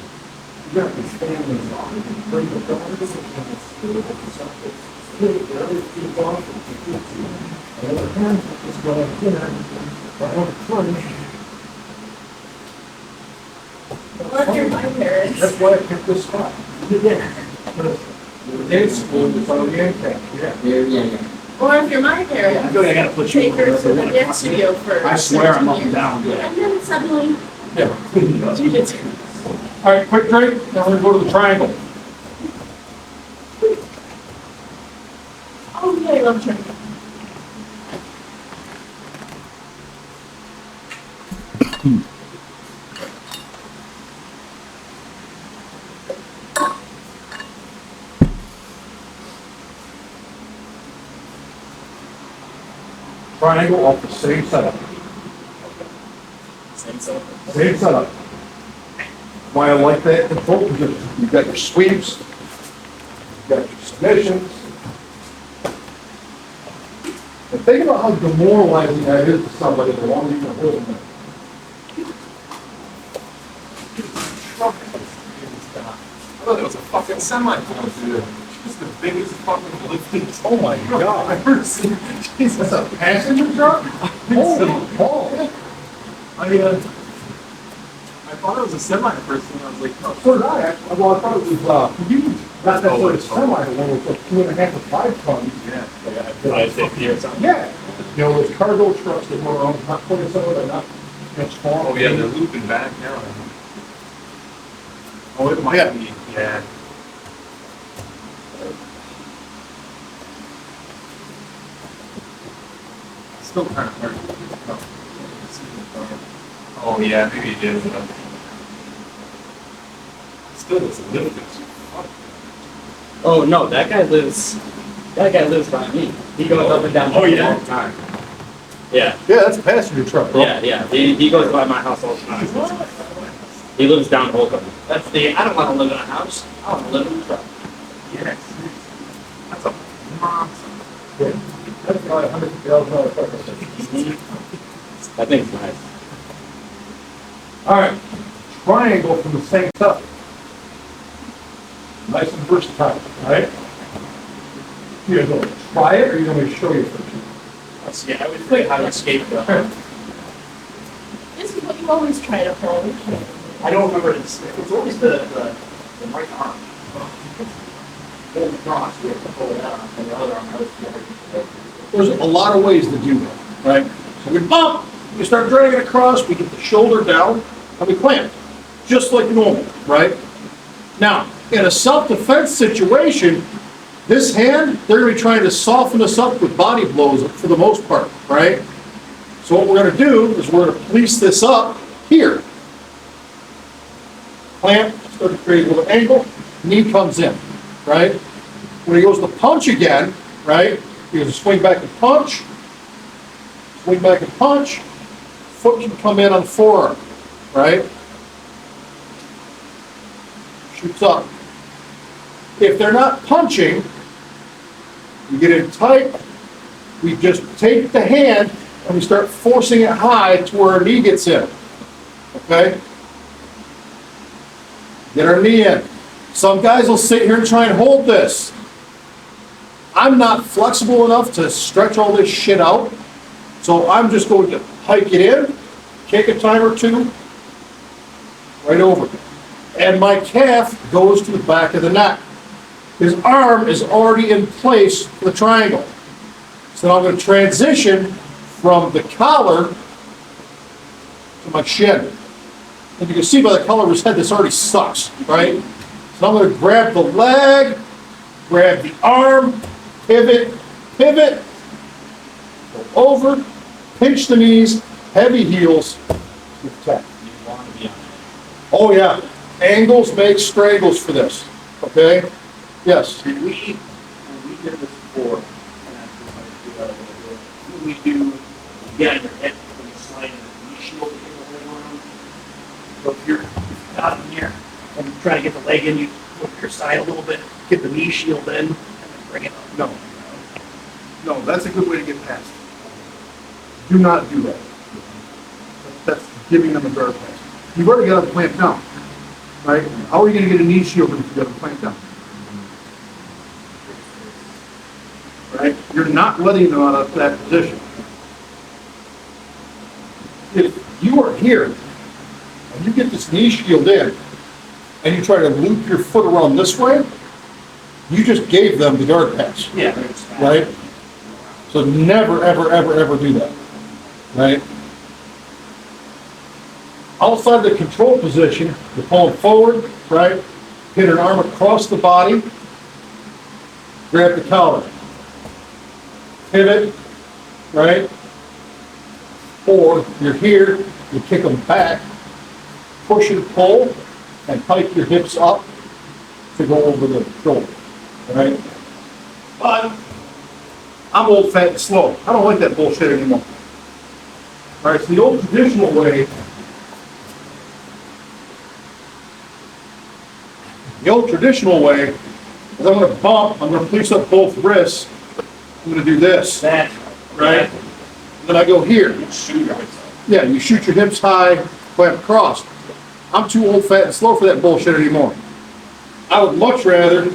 you got these families on, bring the daughters and dance studio, the other kids off and the kids. And the parents would just go have dinner, or have fun. Well, if you're my parents. That's why I picked this spot. Dance school was on the impact, yeah. Or if you're my I parents. feel like I gotta put you Take her over to the there. dance studio for. I swear I'm up 17 and down. years. And then suddenly, Yeah. you just. All right, quick drink, now we're gonna go to the triangle. Oh, yeah, I love drinking. Triangle off the same setup. Same setup. Why I like that control position. You've got your sweeps, got your submissions. And think about how demoralizing that is to somebody that won't even hold them. I thought it was a fucking semi going through there. She's the biggest fucking lifting. Oh my God. I've ever seen. Jesus. That's a passenger truck? Holy balls. I thought it was a semi at first, and I was like, oh, So did I. Well, I thought it was, huge. Not necessarily a semi, the one was like 2.5 to 5 tons. yeah. 550 or something. Yeah. You know, those cargo trucks that were on, not putting some of them, not, small. Oh, yeah, they're looping back now. Oh, it might Yeah. be, yeah. Still kind of hard to get this up. Oh, yeah, maybe it is. Still doesn't lift this. Oh, no, that guy lives by me. He goes up and down. Oh, yeah? All the time. Yeah, Yeah, that's a passenger truck, bro. yeah. He goes by my house all the time. He lives down Holcomb. I don't want to live in a house. I want to live in a truck. Yes. That's a monster. Yeah. That's probably $150,000 truck. I think. That thing's nice. All right, triangle from the same stuff. Nice and versatile, all right? You guys want to try it, or you want me to show you first? Let's see, I would think how to escape the. This is what you always try to hold. I don't remember this. It's always the right arm. Hold the cross, you have to pull it out, and the other arm, I was. There's a lot of ways to do that, right? So we bump, we start dragging across, we get the shoulder down, and we clamp, just like normal, right? Now, in a self-defense situation, this hand, they're gonna be trying to soften us up with body blows for the most part, right? So what we're gonna do is we're gonna police this up here. Clamp, start to create a little angle, knee comes in, right? When he goes to punch again, right? He goes to swing back and punch, foot can come in on the forearm, right? Shoots up. If they're not punching, you get in tight, we just take the hand and we start forcing it high to where our knee gets in, okay? Get our knee in. Some guys will sit here and try and hold this. I'm not flexible enough to stretch all this shit out, so I'm just going to hike it in, kick a time or two, right over. And my calf goes to the back of the neck. His arm is already in place for the triangle. So now I'm going to transition from the collar to my shin. And you can see by the color of his head, this already sucks, right? So I'm going to grab the leg, grab the arm, pivot, go over, pinch the knees, heavy heels, with tech. You want to be on it. Oh yeah, angles make strangles for this, okay? Yes. Did we, when we did this before, and I just wanted to do that a little bit, what we do, get on your head when you slide in the knee shield to get the leg around. So if you're out in here and you try to get the leg in, you flip your side a little bit, get the knee shield in, and then bring it up. No. No, that's a good way to get past. Do not do that. That's giving them a guard pass. You've already got a clamp down, right? How are you gonna get a knee shield if you got a clamp down? Right? You're not letting them out of that position. If you are here and you get this knee shield in and you try to loop your foot around this way, you just gave them the guard pass. Yeah. there's that. Right? So never, ever, ever, ever do that, right? Outside the control position, you're pulling forward, right? Hit an arm across the body, grab the collar, pivot, right? Or you're here, you kick them back, push and pull, and hike your hips up to go over the shoulder, right? But I'm old, fat, and slow. I don't like that bullshit anymore. All right, so the old traditional way, As I'm gonna bump, I'm gonna place up both wrists. I'm gonna do this, That, right? Then I go here. shoot. Yeah, you shoot your hips high, clamp across. I'm too old, fat, and slow for that bullshit anymore. I would much rather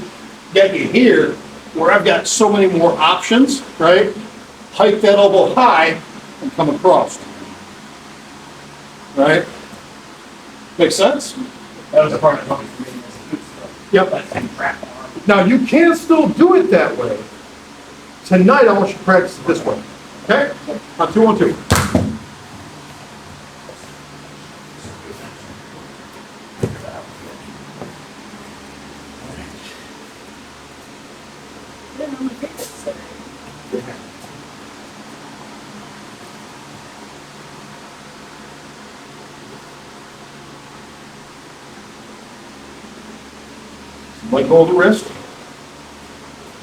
get you here, where I've got so many more options, right? Hike that elbow high and come across. Right? Make sense? That was the part that helped me. Yep. That thing crap. Now, you can still do it that way. Tonight, I want you to practice it this way. Okay? On 2 on 2. Then I'm a bit sick. Let go of the wrist.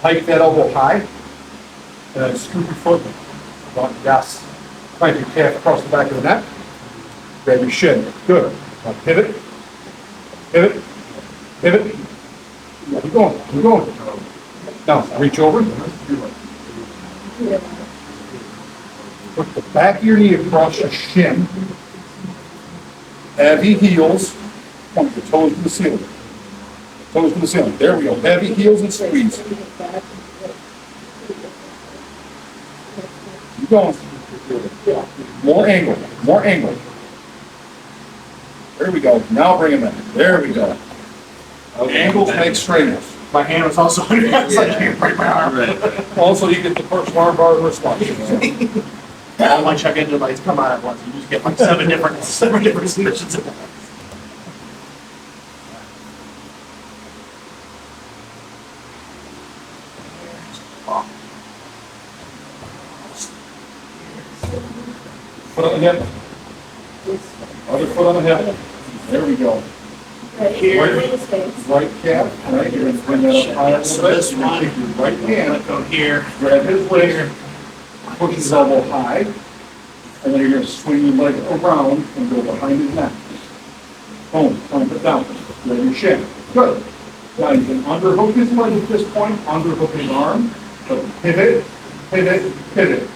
Hike that elbow high. And then scoop your foot. Yes. Crank your calf across the back of the neck. Grab your shin. Good. Now pivot. Pivot. Pivot. Keep going. Keep going. Now reach over. Yeah. Put the back of your knee across your shin. Heavy heels. Point your toes to the ceiling. Toes to the ceiling. There we go. Heavy heels and squeeze. Keep going. More angle. More angle. There we go. Now bring them in. There we go. Angles make strainers. My hand was also on your hands, like, I can't break my arm. Also, you get the personal arm bar wrist lock. All my check engine lights come out at once, you just get like seven different submissions at once. Foot on the hip. Other foot on the hip. There we go. Right here, in the space. Right calf. Right, you're gonna bring that up high a little So bit. this You're gonna one, take your right hand, let go here. grab his leg, push his elbow high, and then you're gonna swing your leg around and go behind his neck. Boom, clamp it down. Grab your shin. Good. Now you can underhook his leg at this point, underhook his arm, but pivot, pivot, pivot.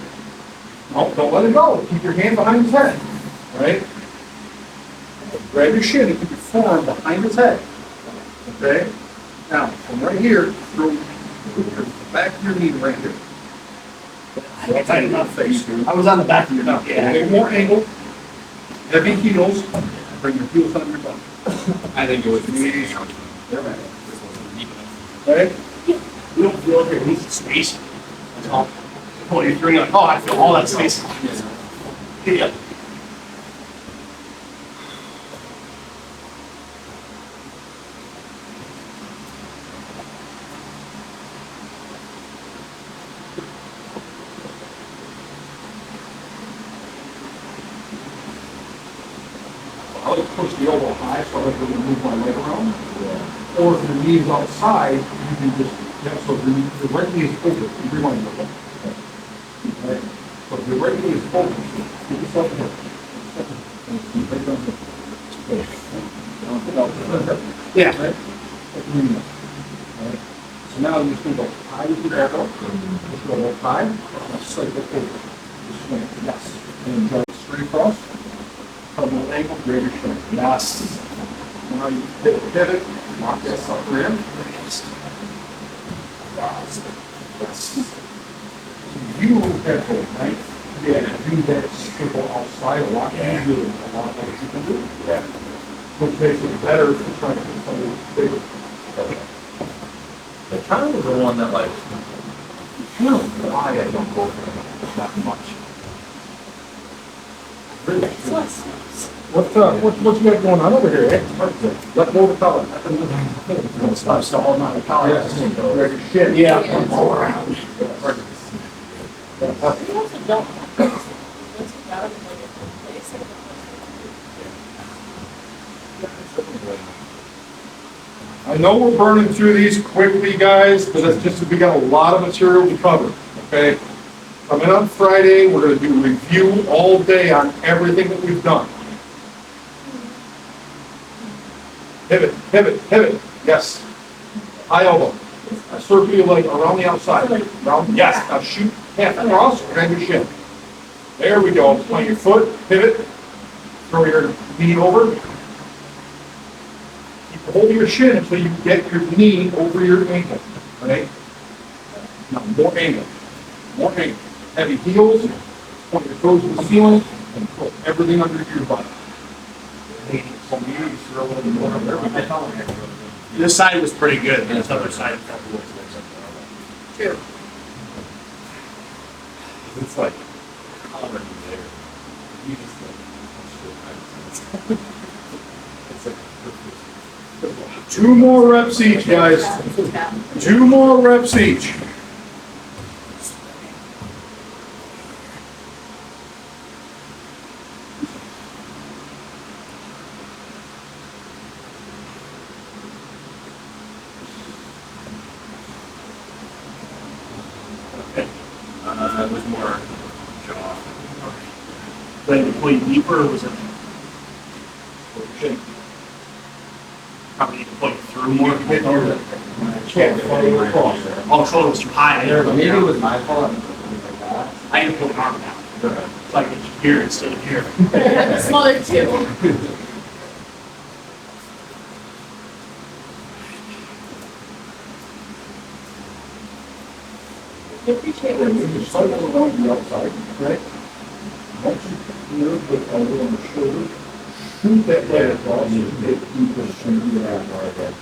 No, don't let it go. Keep your hand behind his head, right? Grab your shin and keep your forearm behind his head. Okay? Now, from right here, throw your back of your knee right here. That's tight enough face. I was on the back of your Now, neck, a yeah. little more angle, heavy heels, bring your heels on your butt. I think it was. Okay? You don't feel like you're losing space. That's all. Oh, you're doing like, oh, I feel all that space. Yeah. I'll just push the elbow high so I can move my leg around. Or if your knee is outside, you can just, yeah, so if your right knee is open, you rewind a little. Right? So if your right knee is open, keep yourself in here. Yeah. Right? Right? So now you just go high with your elbow, just go high, and slightly over. Just swing, yes. And drive straight across. Double angle, greater shin. Yes. Now you pivot, lock this up there. Yes. Yes. You have to, right? Yeah, do that circle outside a lot easier than a lot of other people do. Yeah. Which makes it better if you're trying to get something bigger. The kind of the one that like, I don't know why I don't go for that much. It's less. What you got going on over here, eh? Let go of the collar. Stuff, so all my collar. Yes. Grab your shin. Yeah, all around. You also don't have this. Once you got it, like, it's like I know we're burning through these quickly, guys, but that's just, we got a lot of material to cover, okay? Coming on Friday, we're gonna do review all day on everything that we've done. Pivot, pivot, pivot, yes. High elbow, Now circle your leg around the outside. Around, yes, now shoot half across, grab your shin. There we go. Plant your foot, pivot, throw your knee over. Keep holding your shin until you get your knee over your ankle, right? Now more angle, more angle. Heavy heels, point your toes to the ceiling, and put everything under your butt. This side was pretty good, but this other side felt a little closer. It's like, already there. You just like, it's like, Two more reps each, guys. 2 more reps each. It was more jaw. Then to point deeper, or was it? Probably need to point through more. Can't follow across. Oh, shoulder was too high. I had to maybe it put was my fault. Like that. an arm down. So I could here instead of here. Smaller too. I appreciate what When you start on the outside, right? Once you clear the elbow and the shoulder, shoot that leg across and make people shoot your arm right there.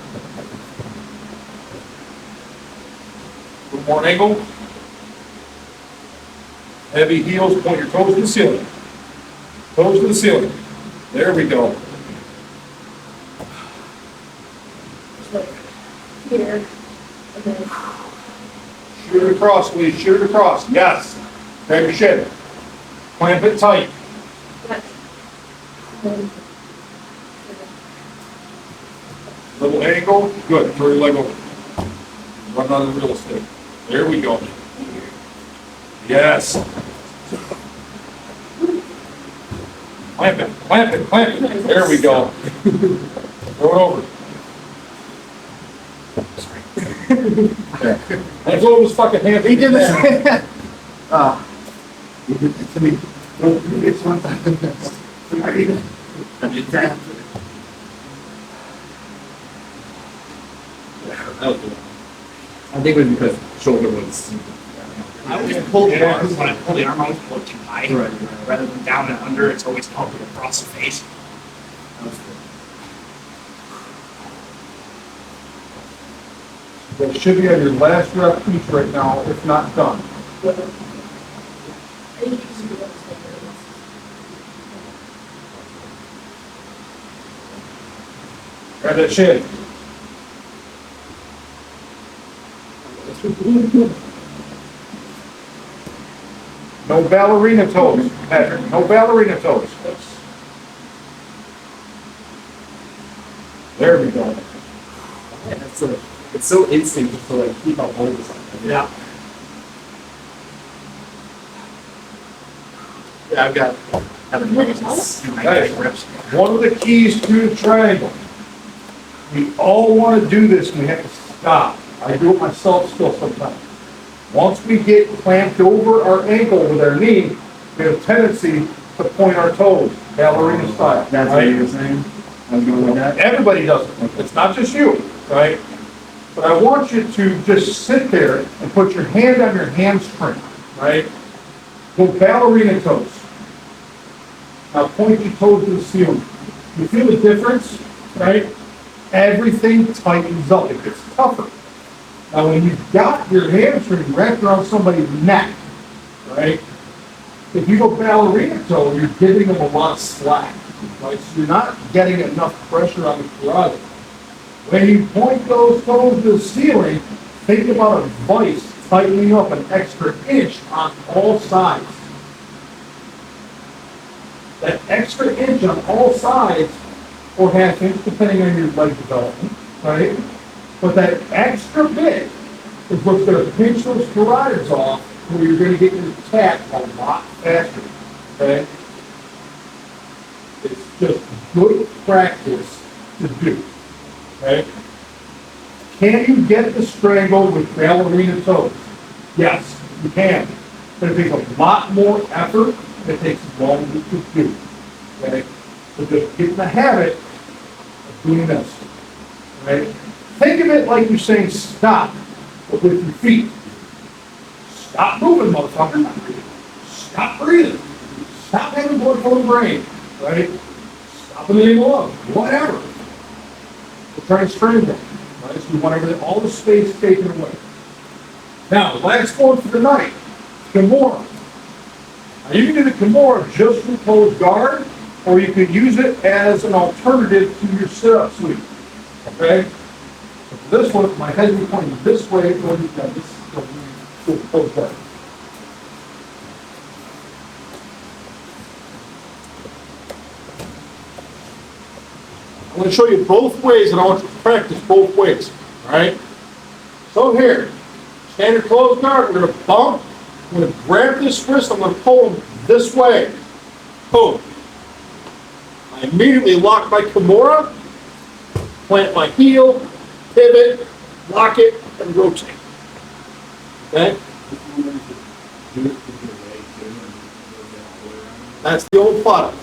A little more angle. Heavy heels, point your toes to the ceiling. Toes to the ceiling. There we go. here. And then Shoot it across, please. Shoot it across. Yes. Grab your shin. Clamp it tight. that's. And Little angle. Good. Throw your leg over. Run out of the real estate. There we go. Yes. Clamp it. Clamp it. Clamp it. There we go. Throw it over. And throw his fucking hand. He did this. He did it to me. It's one time. I think it was because shoulder was. I always pull the arm, when I pull the arm, I always pull it too high. Right. Rather than down and under, it's always up and across the face. That should be on your last rep each right now, if not done. I think you should do those things. Grab that shin. No ballerina toes, Patrick. No ballerina toes. There we go. It's so instinct just to like keep a hold of something. Yeah. Yeah, I've got. Hey, one of the keys to the triangle. We all want to do this, and we have to stop. I do it myself still sometimes. Once we get clamped over our ankle with our knee, we have a tendency to point our toes, ballerina style. That's what you were saying? I was going like that? Everybody does it. It's not just you, right? But I want you to just sit there and put your hand on your hamstring, right? Go ballerina toes. Now point your toes to the ceiling. You feel the difference, right? Everything tightens up. It gets tougher. Now when you've got your hamstring wrapped around somebody's neck, right? If you go ballerina toe, you're giving them a lot of slack, right? So you're not getting enough pressure on the carotid. When you point those toes to the ceiling, think about a vice tightening up an extra inch on all sides. That extra inch on all sides, or half inch, depending on your leg development, right? But that extra bit is what's going to pinch those carotids off, where you're going to get your tap a lot faster, okay? It's just good practice to do, okay? Can you get the strangle with ballerina toes? Yes, you can. But it takes a lot more effort, and it takes longer to do. Okay? So just get in the habit of doing this. Right? Think of it like you're saying stop, but with your feet. Stop moving, motherfucker. Stop breathing. Stop having blood flow to the brain. Right? Stop in the name of love. Whatever. We're trying to strain them. Right? So we want everything, all the space taken away. Now, last one for tonight, Kimura. Now, you can do the Kimura just with closed guard, or you could use it as an alternative to your sit-up sweep. Okay? So for this one, my head will be pointing this way, or you can this is closed guard. I'm going to show you both ways, and I want you to practice both ways. All right? So here, standard closed guard, we're going to bump. I'm going to grab this wrist, I'm going to pull him this way. Boom. I immediately lock my Kimura, plant my heel, pivot, lock it, and rotate. Okay? That's the old product.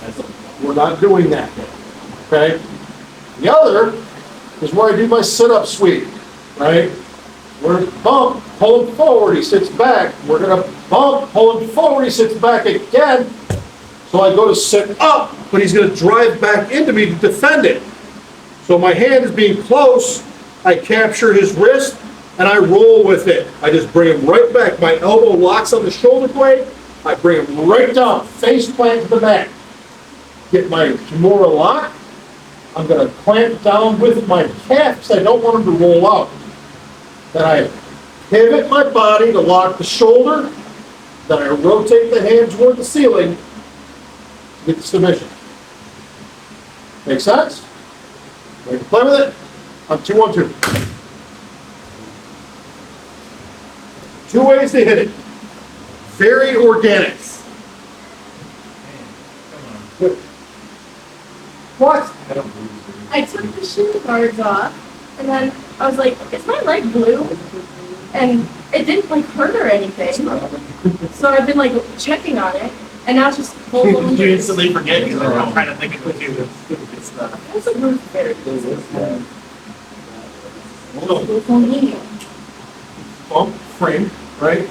We're not doing that. Okay? The other is where I do my sit-up sweep. Right? We're going to bump, pull him forward, he sits back. We're going to bump, pull him forward, he sits back again. So I go to sit up, but he's going to drive back into me to defend it. So my hand is being close, I capture his wrist, and I roll with it. I just bring him right back. My elbow locks on the shoulder blade, I bring him right down, face plant to the mat. Get my Kimura lock. I'm going to clamp down with my calf because I don't want him to roll out. Then I pivot my body to lock the shoulder. Then I rotate the hand toward the ceiling to get the submission. Make sense? Ready to play with it? On 2, 1, 2. 2 ways to hit it. Very organic. What? I took the shin guards off, and then I was like, is my leg blue? And it didn't like hurt or anything. So I've been like checking on it, and now it's just full blown. You instantly forget because I'm trying to think of what you. It's the. That's a blue very Bump, frame, right?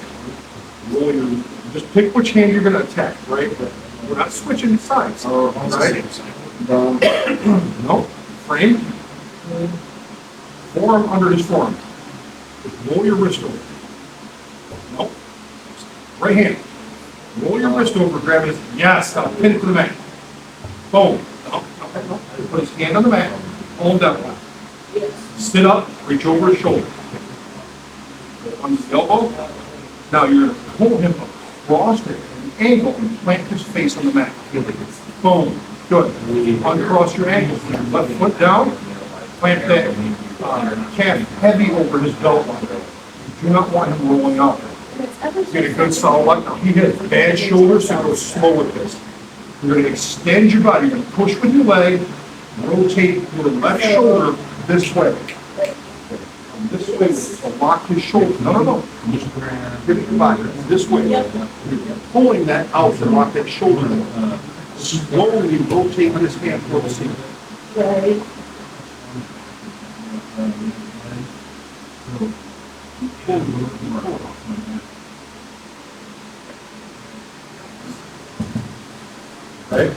Roll your, just pick which hand you're going to attack, right? We're not switching sides, right? No, frame, forearm under his forearm. Just roll your wrist over. Nope. Right hand. Roll your wrist over, grab his, yes, now pin it to the mat. Boom. No, no, no. Put his hand on the mat, pull him down. Sit up, reach over his shoulder. On his elbow. Now you're going to pull him across at an angle and plant his face on the mat. Boom. Good. Uncross your ankle. Left foot down. Plant that calf heavy over his belt line. You do not want him rolling out. Get a good solid lock. Now he has bad shoulders, so go slow with this. You're going to extend your body. You're going to push with your leg, rotate your left shoulder this way. This way to lock his shoulder. No. Just pivot your body this way. You're pulling that out to lock that shoulder. Slowly rotate his hand toward the ceiling. Right. Right?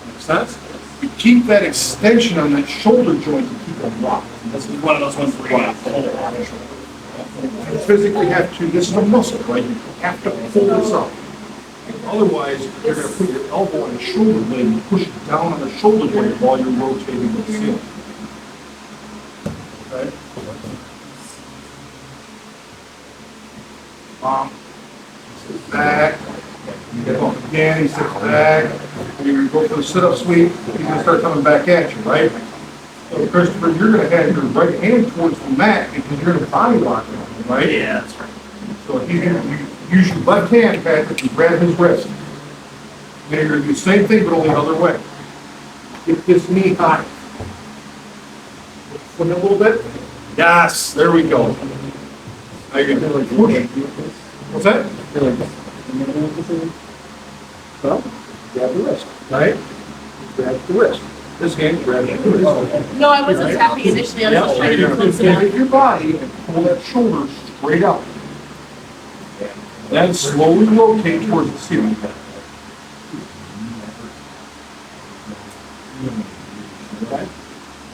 Makes sense? You keep that extension on that shoulder joint to keep them locked. This is one of those ones where you have to hold it. You physically have to, this is a muscle, right? You have to pull this up. Otherwise, you're going to put your elbow on the shoulder blade and push it down on the shoulder blade while you're rotating the ceiling. Okay? Sit back. You get up again, he sits back. You go for the sit-up sweep, he's going to start coming back at you, right? So Christopher, you're going to have your right hand towards the mat because you're going to body lock him, right? Yeah, that's right. So if you use your left hand, Patrick, to grab his wrist. Then you're going to do the same thing, but only the other way. Get this knee high. Foot in a little bit. Yes, there we go. Now you're gonna push. What's that? Well, grab the wrist, right? Grab the wrist. This hand grabs the wrist. No, I wasn't tapping initially. I was just trying to close it Take up. your body and pull that shoulder straight out. Then slowly rotate towards the ceiling. Okay?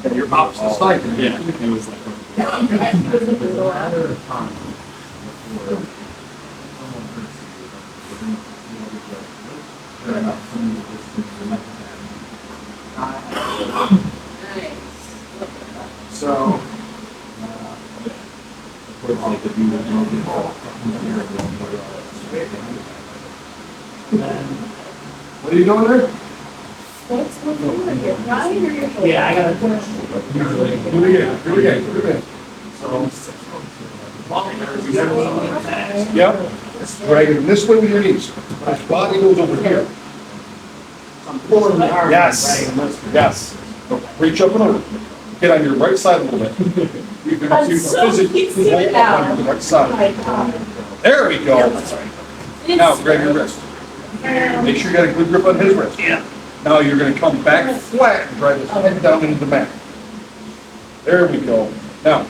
And your opposite side. Yeah, it was like. So. What are you doing there? What's going on? Your right or your shoulder? Yeah, I gotta. Do it again, do it again, do it again. Yep. Drag it this way with your knees. His body goes over here. I'm pulling the arm. Yes. Yes. Reach up and over. Get on your right side a little bit. You can I'm you so physically used to it hold up on now. your right side. My God. There we go. It's- Now grab your wrist. Make sure you got a good grip on his wrist. Yeah. Now you're gonna come back flat and drive his head down into the mat. There we go. Now,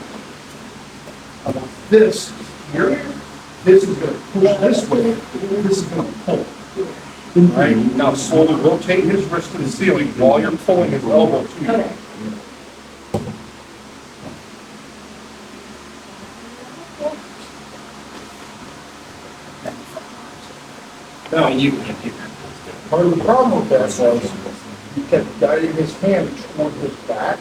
I want this here. This is gonna push this way. This is gonna pull. All right, now slowly rotate his wrist to the ceiling while you're pulling his elbow to you. Okay. Now, part of the problem with that was he kept guiding his hand toward his back.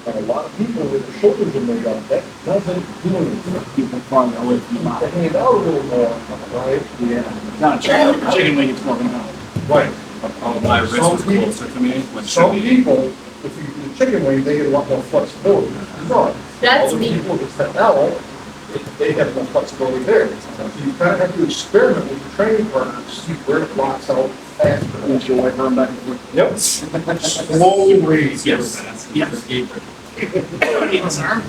And a lot of people with their shoulders are made up, that doesn't do anything. People falling away from the The body. hand out a little more, right? Yeah. Not chicken wing is falling out. Right. Oh, my wrist was closer to me when it should Some be. people, if you do chicken wing, they get a lot more flexibility. No. That's Other me. people with that L, they have no flexibility there. So you kind of have to experiment with your training partner to see where it locks out faster. Is your wife run back and forth? Yep. Slowly. Yes. Yes. Don't need this arm.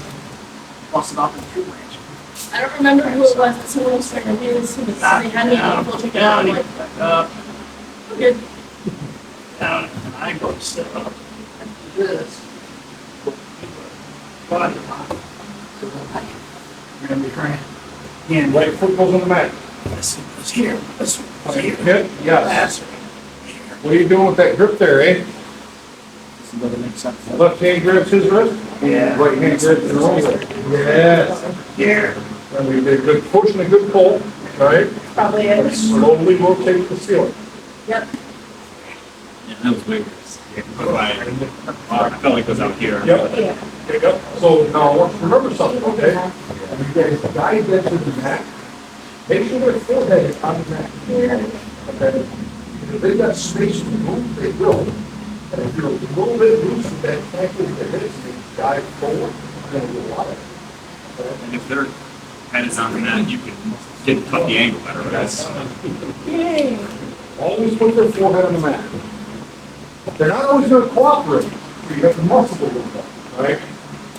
Bust it off in the tree branch. I don't remember who it was, but someone was trying to do this. They had me on full chicken. I'm like, Back up, good. down, and I go to step up. This. Body lock. You're gonna be trying. Hand Right foot goes on the mat. This is here. This is here. Hip, yes. That's What are you doing with that grip there, eh? This is what it makes sense. Left hand grips his wrist, Yeah. right hand grips his own wrist. Yes. Here. And we did a good push and a good pull, right? Probably it. Slowly rotate the ceiling. Yep. Yeah, that was weird. But I felt like it was out here. Yep. Yeah. Okay, yep. So now I want you to remember something, okay? When you guys guide that to the mat, make sure their forehead is on the mat. Okay? If they've got space to move, they will. And if you're a little bit loose with that ankle with the hips, you guide forward, you're gonna do a lot of it. Okay? And if their head is on the mat, you can cut the angle better. That's Yay. Always put their forehead on the mat. They're not always gonna cooperate, so you have to muscle a little bit, right?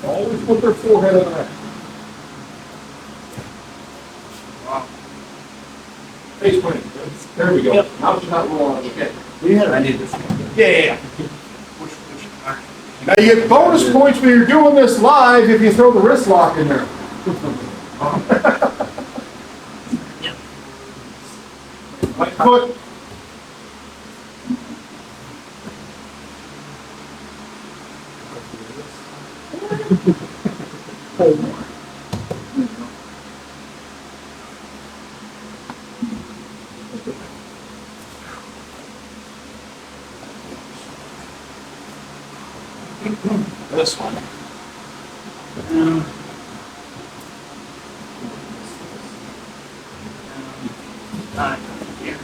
Always put their forehead on the mat. Face plank, there we go. Yep. Now it's not rolling, okay. I need this. Yeah. Now you get bonus points when you're doing this live if you throw the wrist lock in there. Right foot. This one. Here.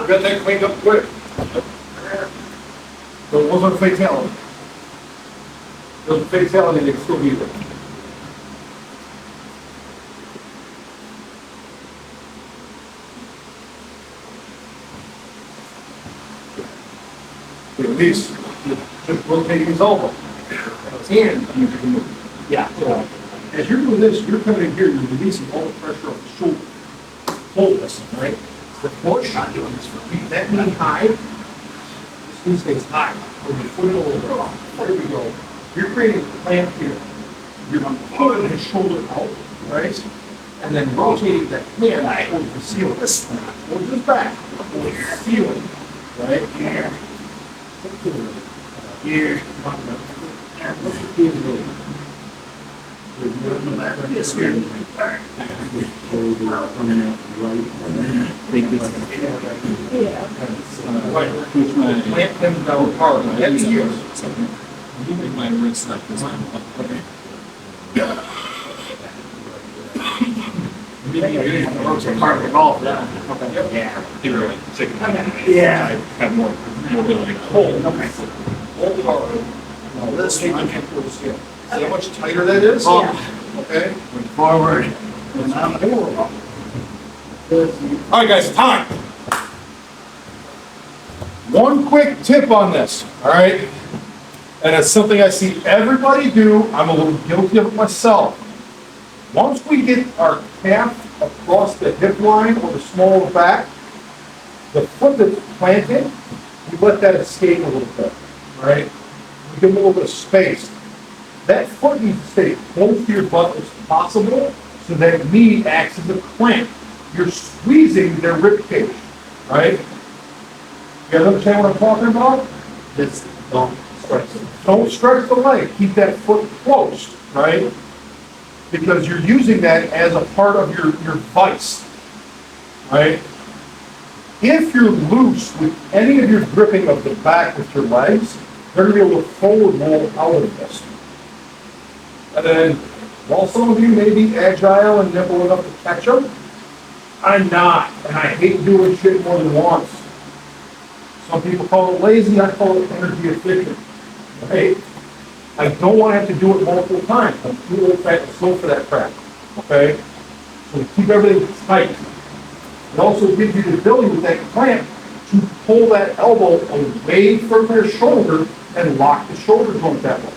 We got that cleaned up quick. So it wasn't a fatality. If it was a fatality, they'd still be there. At least, just rotating his elbow. His hand, you can move. Yeah. So, as you're doing this, you're coming in here, you're releasing all the pressure off the shoulder. Hold this, right? The push, not doing this for me, that knee high, this knee stays high. When you put it over, there we go. You're creating a clamp here. You're pulling his shoulder out, right? And then rotating that hand towards the ceiling. This, towards his back, towards the ceiling, right? Here. Here. Yes, here. Yeah. Clamp him down hard. That's you. Make my wrist like this. Part of the golf. Yeah. Yeah. Have more mobility. Hold. Hold hard. Now this one, I can't pull the skin. See how much tighter that is? Okay? Forward. All right, guys, time. One quick tip on this, all right? And it's something I see everybody do. I'm a little guilty of it myself. Once we get our calf across the hip line or the small of the back, the foot that's planted, we let that escape a little bit, all right? We give them a little bit of space. That foot needs to stay close to your butt as possible so that knee acts as a clamp. You're squeezing their rib cage, right? You guys understand what I'm talking about? Just don't stretch it. Don't stretch the leg. Keep that foot closed, right? Because you're using that as a part of your vice, right? If you're loose with any of your gripping of the back with your legs, they're gonna be able to forward roll out of this. And then, while some of you may be agile and nimble enough to catch them, I'm not, and I hate doing shit more than once. Some people call it lazy, I call it energy efficient, right? I don't want to have to do it multiple times. I'm too old fat and slow for that crap, okay? So keep everything tight. It also gives you the ability with that clamp to pull that elbow away from their shoulder and lock the shoulder joint that way.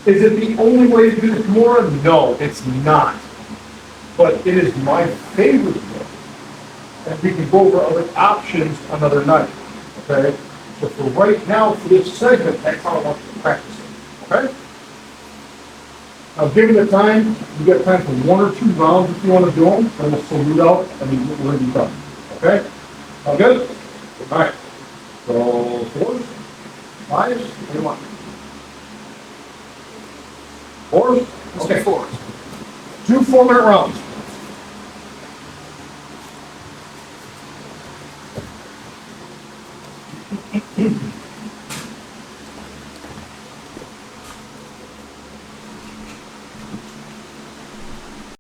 Is it the only way to do this, Kimura? No, it's not. But it is my favorite way. And we can go over other options another night, okay? So for right now, for this segment, that's how I want you to practice it, okay? Now, given the time, you got time for 1 or 2 rounds if you want to do them, and we'll salute out, and we're going to be done, okay? All good? All right. So, 4s, 5s, what do you want? 4s? Okay, 4s. 2 4-minute rounds.